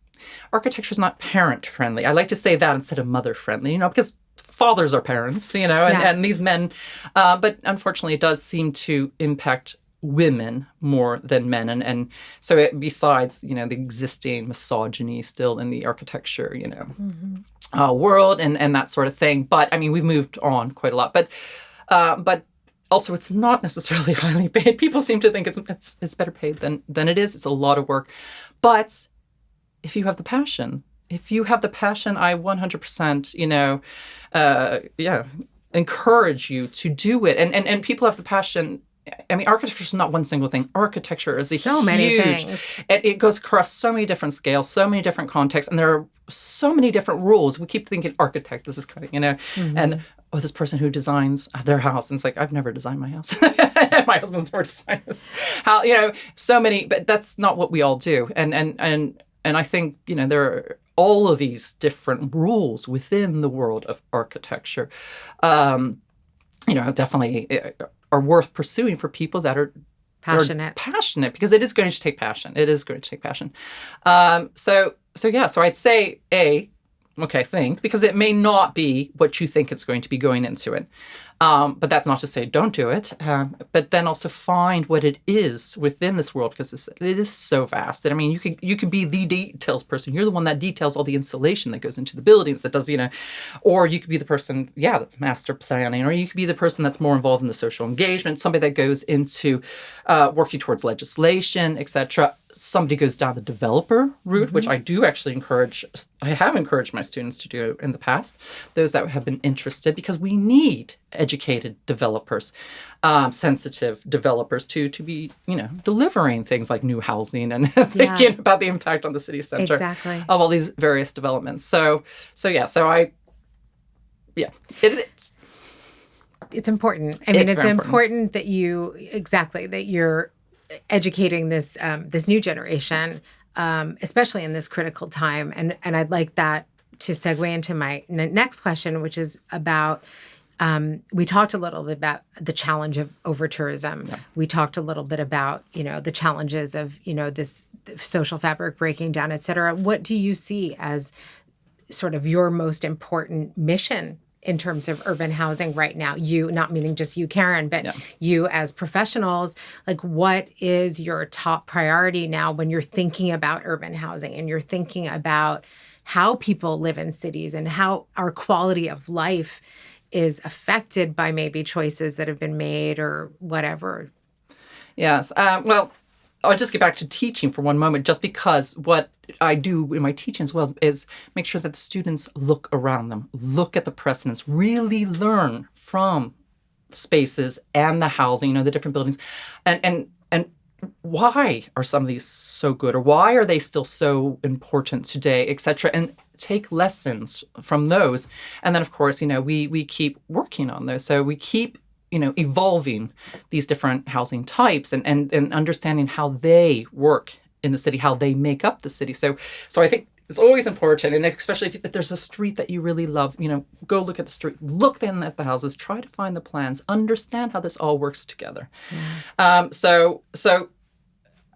architecture is not parent-friendly. I like to say that instead of mother-friendly, because fathers are parents, and these men. But unfortunately, it does seem to impact women more than men, and so besides the existing misogyny still in the architecture world and that sort of thing, but we've moved on quite a lot, but also it's not necessarily highly paid. People seem to think it's better paid than it is. It's a lot of work, but if you have the passion, I 100% encourage you to do it, and people have the passion. Architecture is not one single thing. Architecture is many things. It goes across so many different scales, so many different contexts, and there are so many different rules. We keep thinking architect, this is kind of, and this person who designs their house, and it's like, I've never designed my house. My husband's never designed this. How, so many, but that's not what we all do. And I think, there are all of these different rules within the world of architecture. Definitely are worth pursuing for people that are passionate, because it is going to take passion. So I'd say think, because it may not be what you think it's going to be going into it. But that's not to say don't do it. But then also find what it is within this world, because it is so vast. And you could be the details person. You're the one that details all the insulation that goes into the buildings, that does, or you could be the person, that's master planning, or you could be the person that's more involved in the social engagement, somebody that goes into working towards legislation, etc. Somebody goes down the developer route, which I do actually encourage. I have encouraged my students to do in the past, those that have been interested, because we need educated developers, sensitive developers to be, delivering things like new housing and thinking about the impact on the city center of all these various developments. It's important. It's important that you're educating this this new generation, especially in this critical time. And I'd like that to segue into my next question, which is about, we talked a little bit about the challenge of over-tourism. Yeah. We talked a little bit about, the challenges of, this social fabric breaking down, et cetera. What do you see as sort of your most important mission in terms of urban housing right now? You, not meaning just you, Karin, but you as professionals, like, what is your top priority now when you're thinking about urban housing and you're thinking about how people live in cities and how our quality of life is affected by maybe choices that have been made or whatever. Yes. Well, I'll just get back to teaching for one moment, just because what I do in my teaching as well is make sure that the students look around them, look at the precedents, really learn from spaces and the housing, the different buildings, and why are some of these so good, or why are they still so important today, et cetera, and take lessons from those. And then, of course, we keep working on those. So we keep evolving these different housing types and understanding how they work in the city, how they make up the city. So I think it's always important, and especially if there's a street that you really love, go look at the street, look then at the houses, try to find the plans, understand how this all works together. So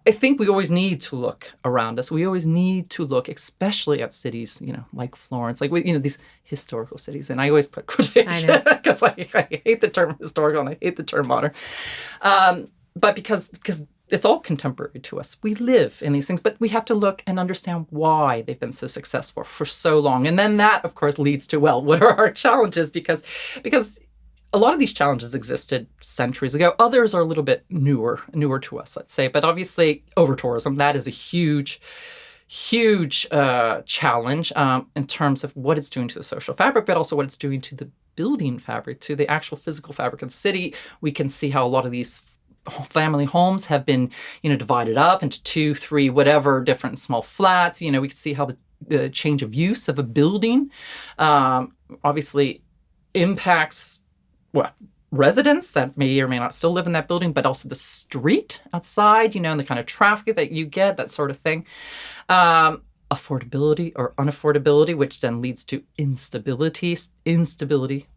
I think we always need to look around us. We always need to look, especially at cities, like Florence, like these historical cities. And I always put quotation because I hate the term historical and I hate the term modern. But because it's all contemporary to us. We live in these things, but we have to look and understand why they've been so successful for so long. And then that, of course, leads to, well, what are our challenges? Because a lot of these challenges existed centuries ago. Others are a little bit newer to us, let's say. But obviously, overtourism, that is a huge challenge in terms of what it's doing to the social fabric, but also what it's doing to the building fabric, to the actual physical fabric of the city. We can see how a lot of these family homes have been, divided up into 2, 3, whatever different small flats. We can see how the change of use of a building obviously impacts residents that may or may not still live in that building, but also the street outside, and the kind of traffic that you get, that sort of thing. Affordability or unaffordability, which then leads to instability,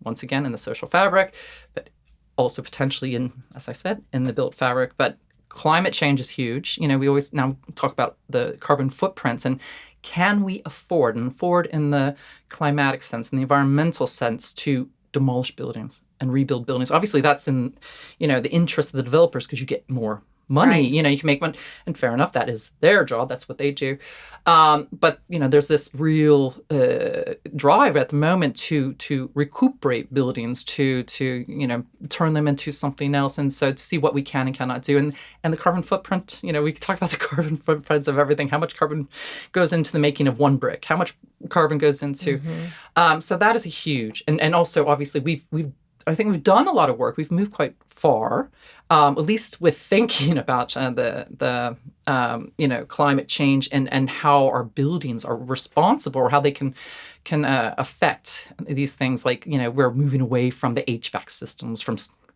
once again, in the social fabric, but also potentially as I said, in the built fabric. But climate change is huge. We always now talk about the carbon footprints, and can we afford in the climatic sense, in the environmental sense, to demolish buildings and rebuild buildings? Obviously, that's in, the interest of the developers, because you get more money. Right. You can make money, and fair enough, that is their job. That's what they do. But there's this real drive at the moment to recuperate buildings, to turn them into something else, and so to see what we can and cannot do. And the carbon footprint. We talk about the carbon footprints of everything. How much carbon goes into the making of one brick? How much carbon goes into? So that is a huge, and also obviously I think we've done a lot of work. We've moved quite far, at least with thinking about the climate change and how our buildings are responsible, or how they can affect these things. Like we're moving away from the HVAC systems.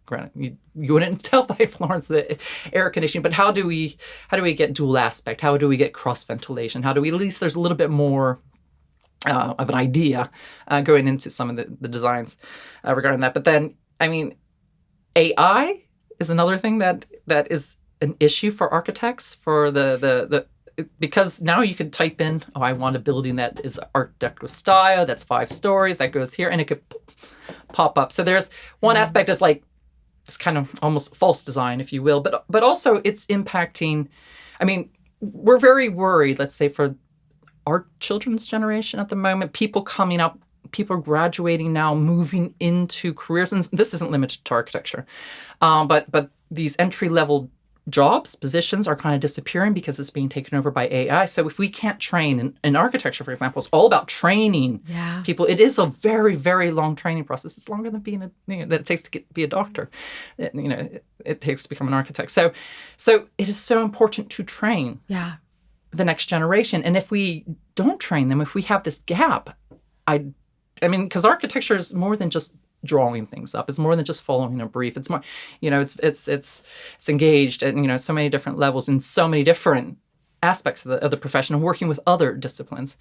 Granted, you wouldn't tell by Florence the air conditioning, but how do we get dual aspect? How do we get cross ventilation? How do we, at least there's a little bit more of an idea going into some of the designs regarding that. But then, AI is another thing that is an issue for architects, for the because now you could type in, I want a building that is Art Deco style, that's 5 stories, that goes here, and it could pop up. So there's one aspect of like it's kind of almost false design, if you will, but also it's impacting. We're very worried, let's say, for our children's generation at the moment, people coming up, people graduating now, moving into careers, and this isn't limited to architecture, but these entry-level jobs, positions are kind of disappearing because it's being taken over by AI. So if we can't train in architecture, for example, it's all about training people. It is a very, very long training process. It's longer than being that it takes to be a doctor. It takes to become an architect. So it is so important to train the next generation. And if we don't train them, if we have this gap, because architecture is more than just drawing things up. It's more than just following a brief. It's more, it's engaged at, so many different levels and so many different aspects of the profession and working with other disciplines.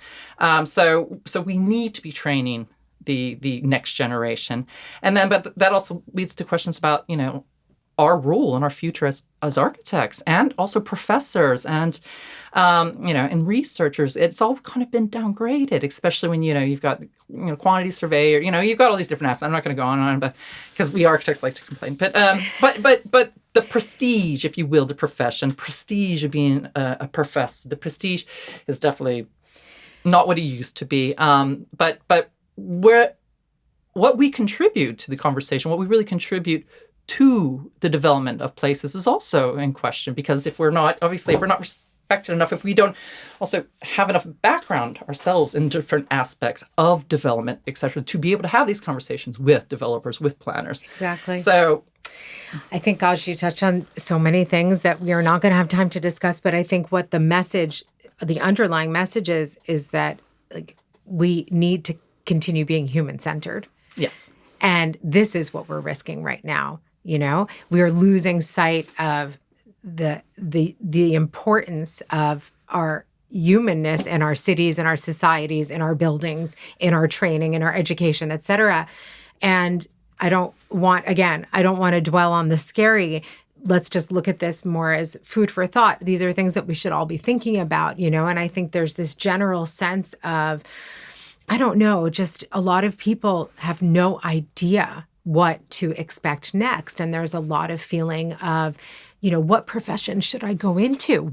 So we need to be training the next generation. And then, but that also leads to questions about, our role and our future as architects, and also professors and and researchers. It's all kind of been downgraded, especially when you've got quantity surveyor. You've got all these different aspects. I'm not going to go on and on, but because we architects like to complain. But the prestige, if you will, the profession, prestige of being a professor, the prestige is definitely not what he used to be. But what we contribute to the conversation, what we really contribute to the development of places is also in question, because if we're not respected enough, if we don't also have enough background ourselves in different aspects of development, etc., to be able to have these conversations with developers, with planners. Exactly. So I think, gosh, you touched on so many things that we are not going to have time to discuss, but I think what the underlying message is that like we need to continue being human-centered. yes. And this is what we're risking right now. We are losing sight of the importance of our humanness in our cities, in our societies, in our buildings, in our training, in our education, et cetera. And I don't want to dwell on the scary. Let's just look at this more as food for thought. These are things that we should all be thinking about, and I think there's this general sense of, I don't know, just a lot of people have no idea what to expect next. And there's a lot of feeling of, what profession should I go into?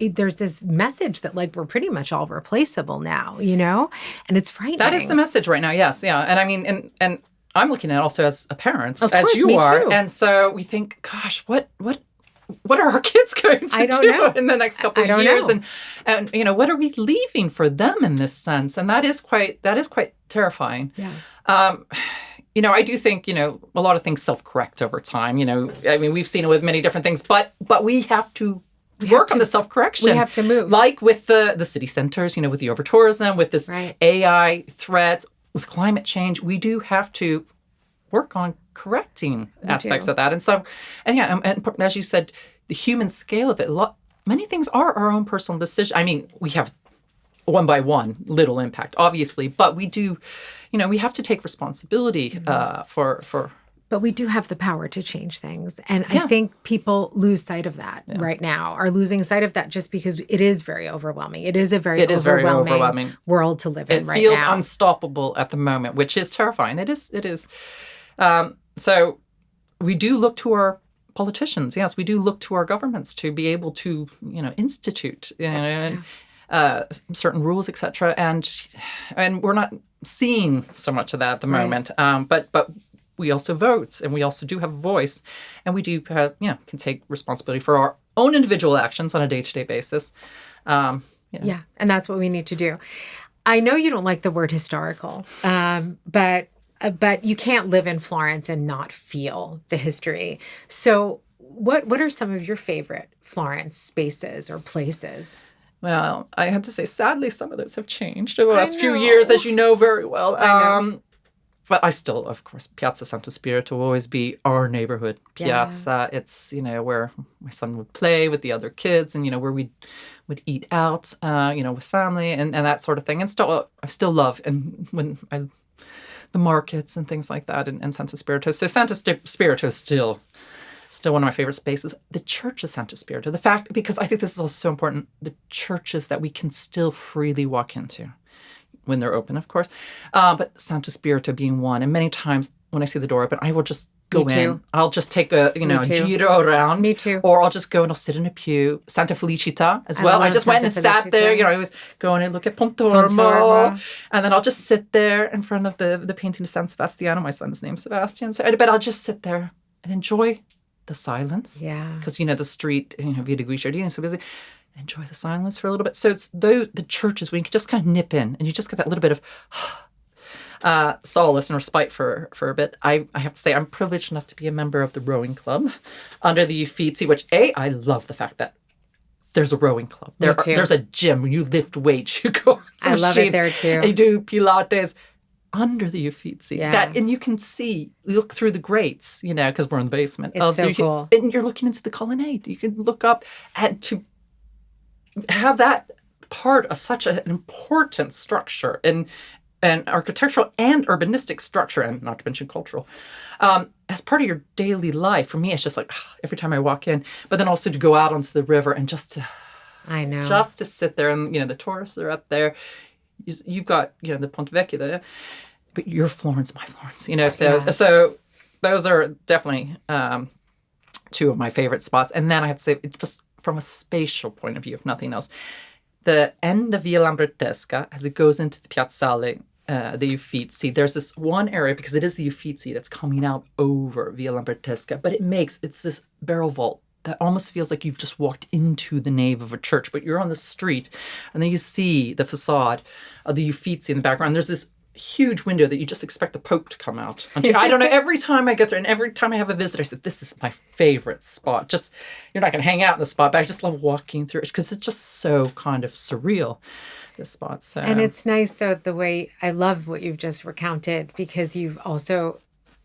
There's this message that like, we're pretty much all replaceable now, and it's frightening. That is the message right now. Yes. Yeah. And I mean, and I'm looking at it also as a parent, of as course, you me are. too. And so we think, gosh, what are our kids going to do in the next couple of years? Know. And what are we leaving for them in this sense? And that is quite terrifying. Yeah. I do think, a lot of things self-correct over time. I mean, we've seen it with many different things, but we have to work on the self-correction. We have to move. Like with the city centers, with the overtourism, with this AI threats, with climate change, we do have to work on correcting aspects of that. And so, and as you said, the human scale of it, many things are our own personal decision. I mean, we have one by one little impact, obviously, but we do, we have to take responsibility for. But we do have the power to change things. And I think people lose sight of that right now, are losing sight of that just because it is very overwhelming. It is a very overwhelming world to live in right now. It feels unstoppable at the moment, which is terrifying. It is. So we do look to our politicians. Yes, we do look to our governments to be able to, institute certain rules, etc. And we're not seeing so much of that at the moment. But we also vote, and we also do have a voice, and we do can take responsibility for our own individual actions on a day-to-day basis. Yeah, and that's what we need to do. I know you don't like the word historical, but you can't live in Florence and not feel the history. So what are some of your favorite Florence spaces or places? Well, I have to say, sadly, some of those have changed over the last few years, as you know very well. But I still, of course, Piazza Santo Spirito will always be our neighborhood piazza. Yeah. It's, where my son would play with the other kids and, where we would eat out, with family and that sort of thing. And I still love, and the markets and things like that and Santo Spirito. So Santo Spirito is still one of my favorite spaces. The church of Santo Spirito, because I think this is also so important, the churches that we can still freely walk into when they're open, of course. But Santo Spirito being one. And many times when I see the door open, I will just go in. I'll just take a giro around. Me too. Or I'll just go and I'll sit in a pew. Santa Felicita as well. I just went and sat there. I was going and look at Pontormo. And then I'll just sit there in front of the painting of San Sebastiano. My son's name's Sebastian. But I'll just sit there and enjoy the silence. Yeah. Because, the street, Via de Guicciardini is so busy. Enjoy the silence for a little bit. So it's the churches where you can just kind of nip in and you just get that little bit of solace and respite for a bit. I have to say I'm privileged enough to be a member of the rowing club under the Uffizi, which I love the fact that there's a rowing club. There's a gym where you lift weights. You go. I love it there too. You do Pilates under the Uffizi. Yeah. And you can look through the grates, because we're in the basement. It's so cool. And you're looking into the colonnade. You can look up and to have that part of such an important structure and architectural and urbanistic structure, and not to mention cultural, as part of your daily life. For me, it's just like every time I walk in, but then also to go out onto the river and just to sit there and, the tourists are up there. You've got, the Ponte Vecchio there, but your Florence, my Florence, so those are definitely two of my favorite spots. And then I have to say, just from a spatial point of view, if nothing else, the end of Via Lambertesca, as it goes into the Piazzale, the Uffizi, there's this one area, because it is the Uffizi that's coming out over Via Lambertesca, but it's this barrel vault that almost feels like you've just walked into the nave of a church, but you're on the street, and then you see the facade of the Uffizi in the background. There's this huge window that you just expect the Pope to come out. I don't know, every time I get there and every time I have a visitor, I said, this is my favorite spot. Just, you're not going to hang out in the spot, but I just love walking through it because it's just so kind of surreal, this spot. So. And it's nice, though, the way I love what you've just recounted, because you've also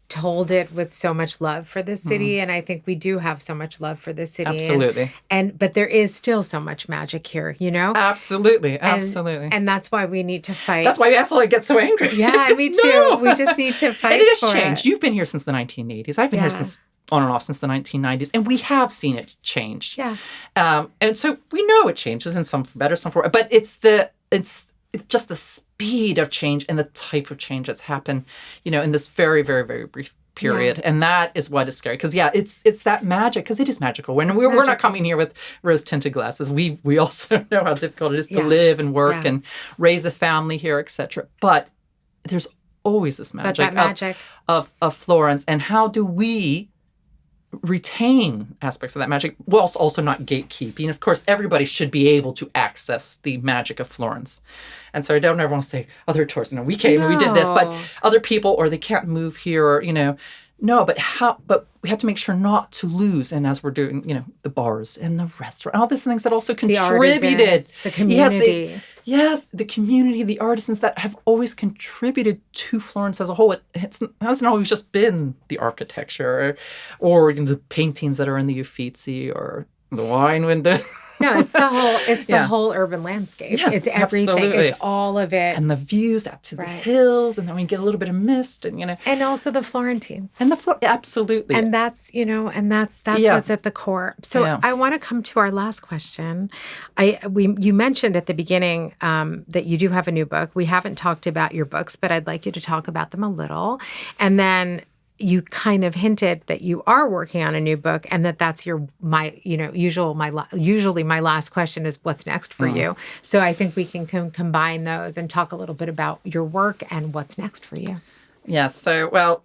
told it with so much love for this city. And I think we do have so much love for this city. Absolutely. But there is still so much magic here, you know? Absolutely. And that's why we need to fight. That's why I get so angry. Yeah, me too. We just need to fight. And it has for changed. You've been here since the 1980s. I've been here since on and off since the 1990s. And we have seen it change. Yeah. And so we know it changes, and some for better, some for, but it's just the speed of change and the type of change that's happened, in this very, very, very brief period. And that is what is scary. Because, it's that magic, because it is magical. We're not coming here with rose-tinted glasses. We also know how difficult it is to live and work and raise a family here, etc. But there's always this magic, of Florence. And how do we retain aspects of that magic whilst also not gatekeeping? Of course, everybody should be able to access the magic of Florence. And so I don't ever want to say other tourists, we came and we did this, but other people, or they can't move here, or, no, but we have to make sure not to lose. And as we're doing, the bars and the restaurant, all these things that also contributed. The community. Yes, the community, the artisans that have always contributed to Florence as a whole. It hasn't always just been the architecture or the paintings that are in the Uffizi or the wine window. No, it's the whole urban landscape. Yeah, it's everything. Absolutely. It's all of it. And the views out to the hills, and then we get a little bit of mist, and And also the Florentines. And absolutely. And that's what's at the core. So I want to come to our last question. You mentioned at the beginning that you do have a new book. We haven't talked about your books, but I'd like you to talk about them a little. And you kind of hinted that you are working on a new book, and that's usually my last question is what's next for you. So I think we can combine those and talk a little bit about your work and what's next for you. Yes. So,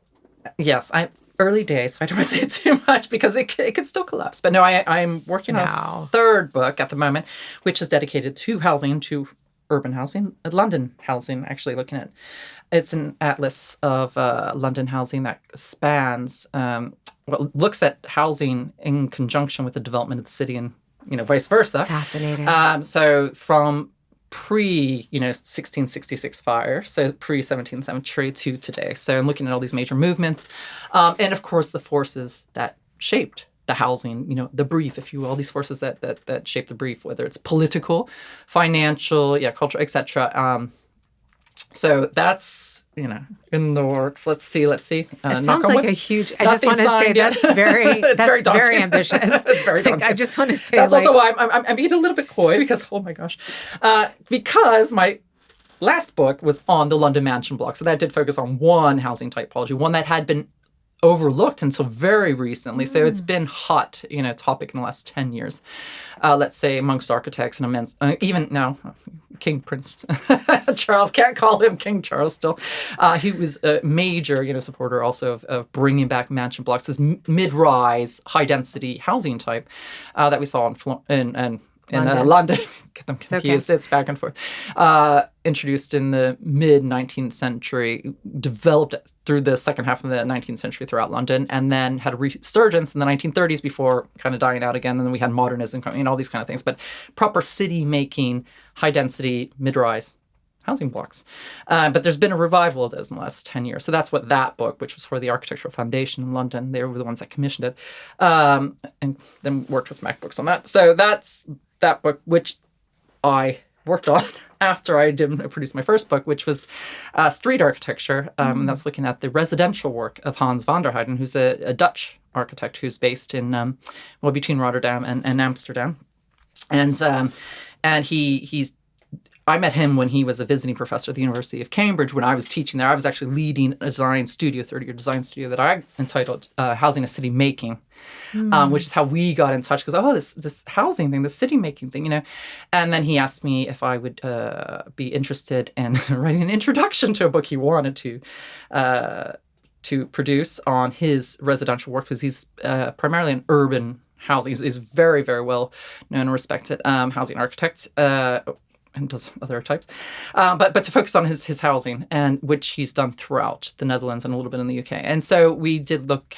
I'm early days, so I don't want to say too much because it could still collapse. But no, I'm working on a third book at the moment, which is dedicated to housing, to urban housing, London housing, actually looking at. It's an atlas of London housing that spans, looks at housing in conjunction with the development of the city and, vice versa. Fascinating. So from pre-1666 fire, so pre-17th century to today. So I'm looking at all these major movements. And of course, the forces that shaped the housing, the brief, if you will, all these forces that shape the brief, whether it's political, financial, cultural, etc. So that's, in the works. Let's see. It sounds like a huge, I just want to say that's very, very ambitious. It's very daunting. I just want to say that's also why I'm being a little bit coy because, oh my gosh, because my last book was on the London mansion block. So that did focus on one housing typology, one that had been overlooked until very recently. So it's been hot, topic in the last 10 years, let's say, amongst architects and immense, even now, King Prince Charles, can't call him King Charles still. He was a major, supporter also of bringing back mansion blocks, this mid-rise, high-density housing type that we saw in London. Get them confused. It's back and forth. Introduced in the mid-19th century, developed through the second half of the 19th century throughout London, and then had a resurgence in the 1930s before kind of dying out again. And then we had modernism, all these kind of things. But proper city-making, high-density, mid-rise housing blocks. But there's been a revival of those in the last 10 years. So that's what that book, which was for the Architectural Foundation in London, they were the ones that commissioned it, and then worked with MacBooks on that. So that's that book, which I worked on after I produced my first book, which was street architecture. And that's looking at the residential work of Hans van der Heyden, who's a Dutch architect who's based in, between Rotterdam and Amsterdam. And he's I met him when he was a visiting professor at the University of Cambridge. When I was teaching there, I was actually leading a design studio, 30-year design studio that I entitled Housing is City Making, which is how we got in touch. Because, this housing thing, this city making thing, And then he asked me if I would be interested in writing an introduction to a book he wanted to produce on his residential work, because he's primarily an urban housing. He's very, very well known and respected housing architect. And does other types, but to focus on his housing, and which he's done throughout the Netherlands and a little bit in the UK. And so we did look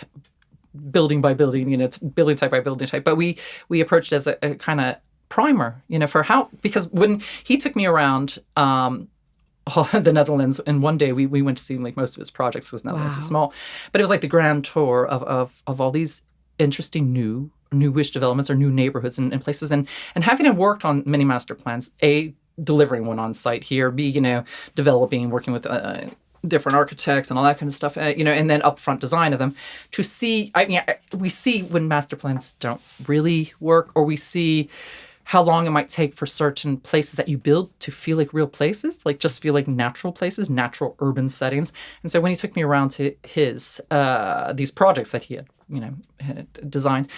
building by building, it's building type by building type. But we approached it as a kind of primer, for how, because when he took me around the Netherlands, and one day we went to see like most of his projects, because Netherlands is small, but it was like the grand tour of all these interesting newish developments or new neighborhoods and places, and having worked on many master plans, delivering one on site here, B, developing, working with different architects and all that kind of stuff, and then upfront design of them, to see, we see when master plans don't really work, or we see how long it might take for certain places that you build to feel like real places, like just feel like natural places, natural urban settings. And so when he took me around to his, these projects that he had designed,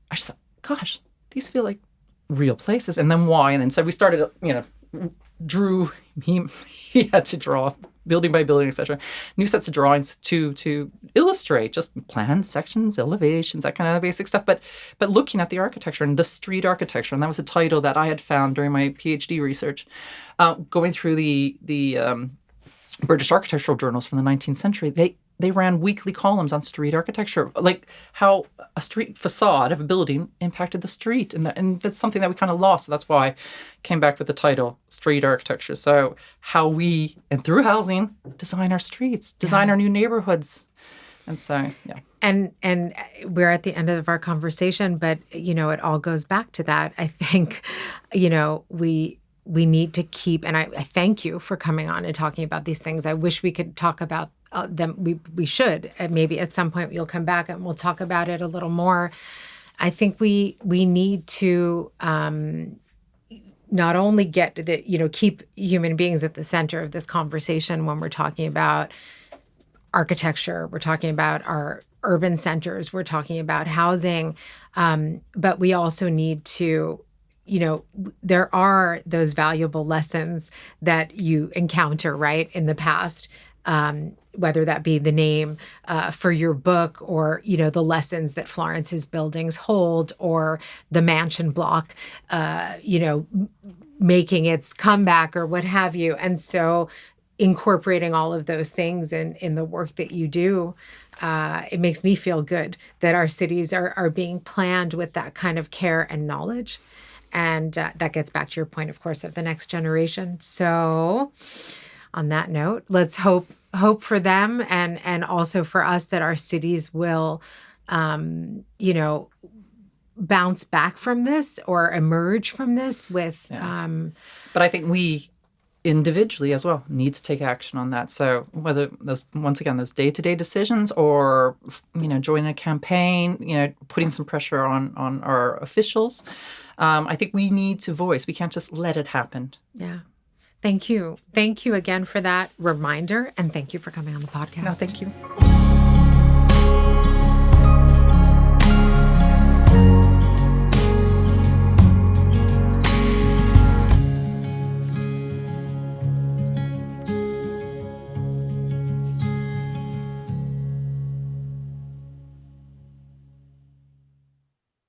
I just thought, gosh, these feel like real places. And then why? And then so we started, drew, he had to draw building by building, etc. New sets of drawings to illustrate just plans, sections, elevations, that kind of basic stuff. But looking at the architecture and the street architecture, and that was a title that I had found during my PhD research, going through the British architectural journals from the 19th century. They ran weekly columns on street architecture, like how a street facade of a building impacted the street. And that's something that we kind of lost. So that's why I came back with the title, Street Architecture. So how we, and through housing, design our streets, design our new neighborhoods. And so, yeah. And we're at the end of our conversation, but, it all goes back to that. I think, we need to keep, and I thank you for coming on and talking about these things. I wish we could talk about them. We should. Maybe at some point you'll come back and we'll talk about it a little more. I think we need to not only get keep human beings at the center of this conversation when we're talking about architecture, we're talking about our urban centers, we're talking about housing, but we also need to, there are those valuable lessons that you encounter, right, in the past, whether that be the name for your book, or, the lessons that Florence's buildings hold, or the mansion block, making its comeback, or what have you. And so incorporating all of those things in the work that you do, it makes me feel good that our cities are being planned with that kind of care and knowledge. And that gets back to your point, of course, of the next generation. So on that note, let's hope for them, and also for us, that our cities will, bounce back from this, or emerge from this with. But I think we individually as well need to take action on that. So whether those day-to-day decisions, or joining a campaign, putting some pressure on our officials, I think we need to voice. We can't just let it happen. Yeah. Thank you again for that reminder, and thank you for coming on the podcast. No, thank you.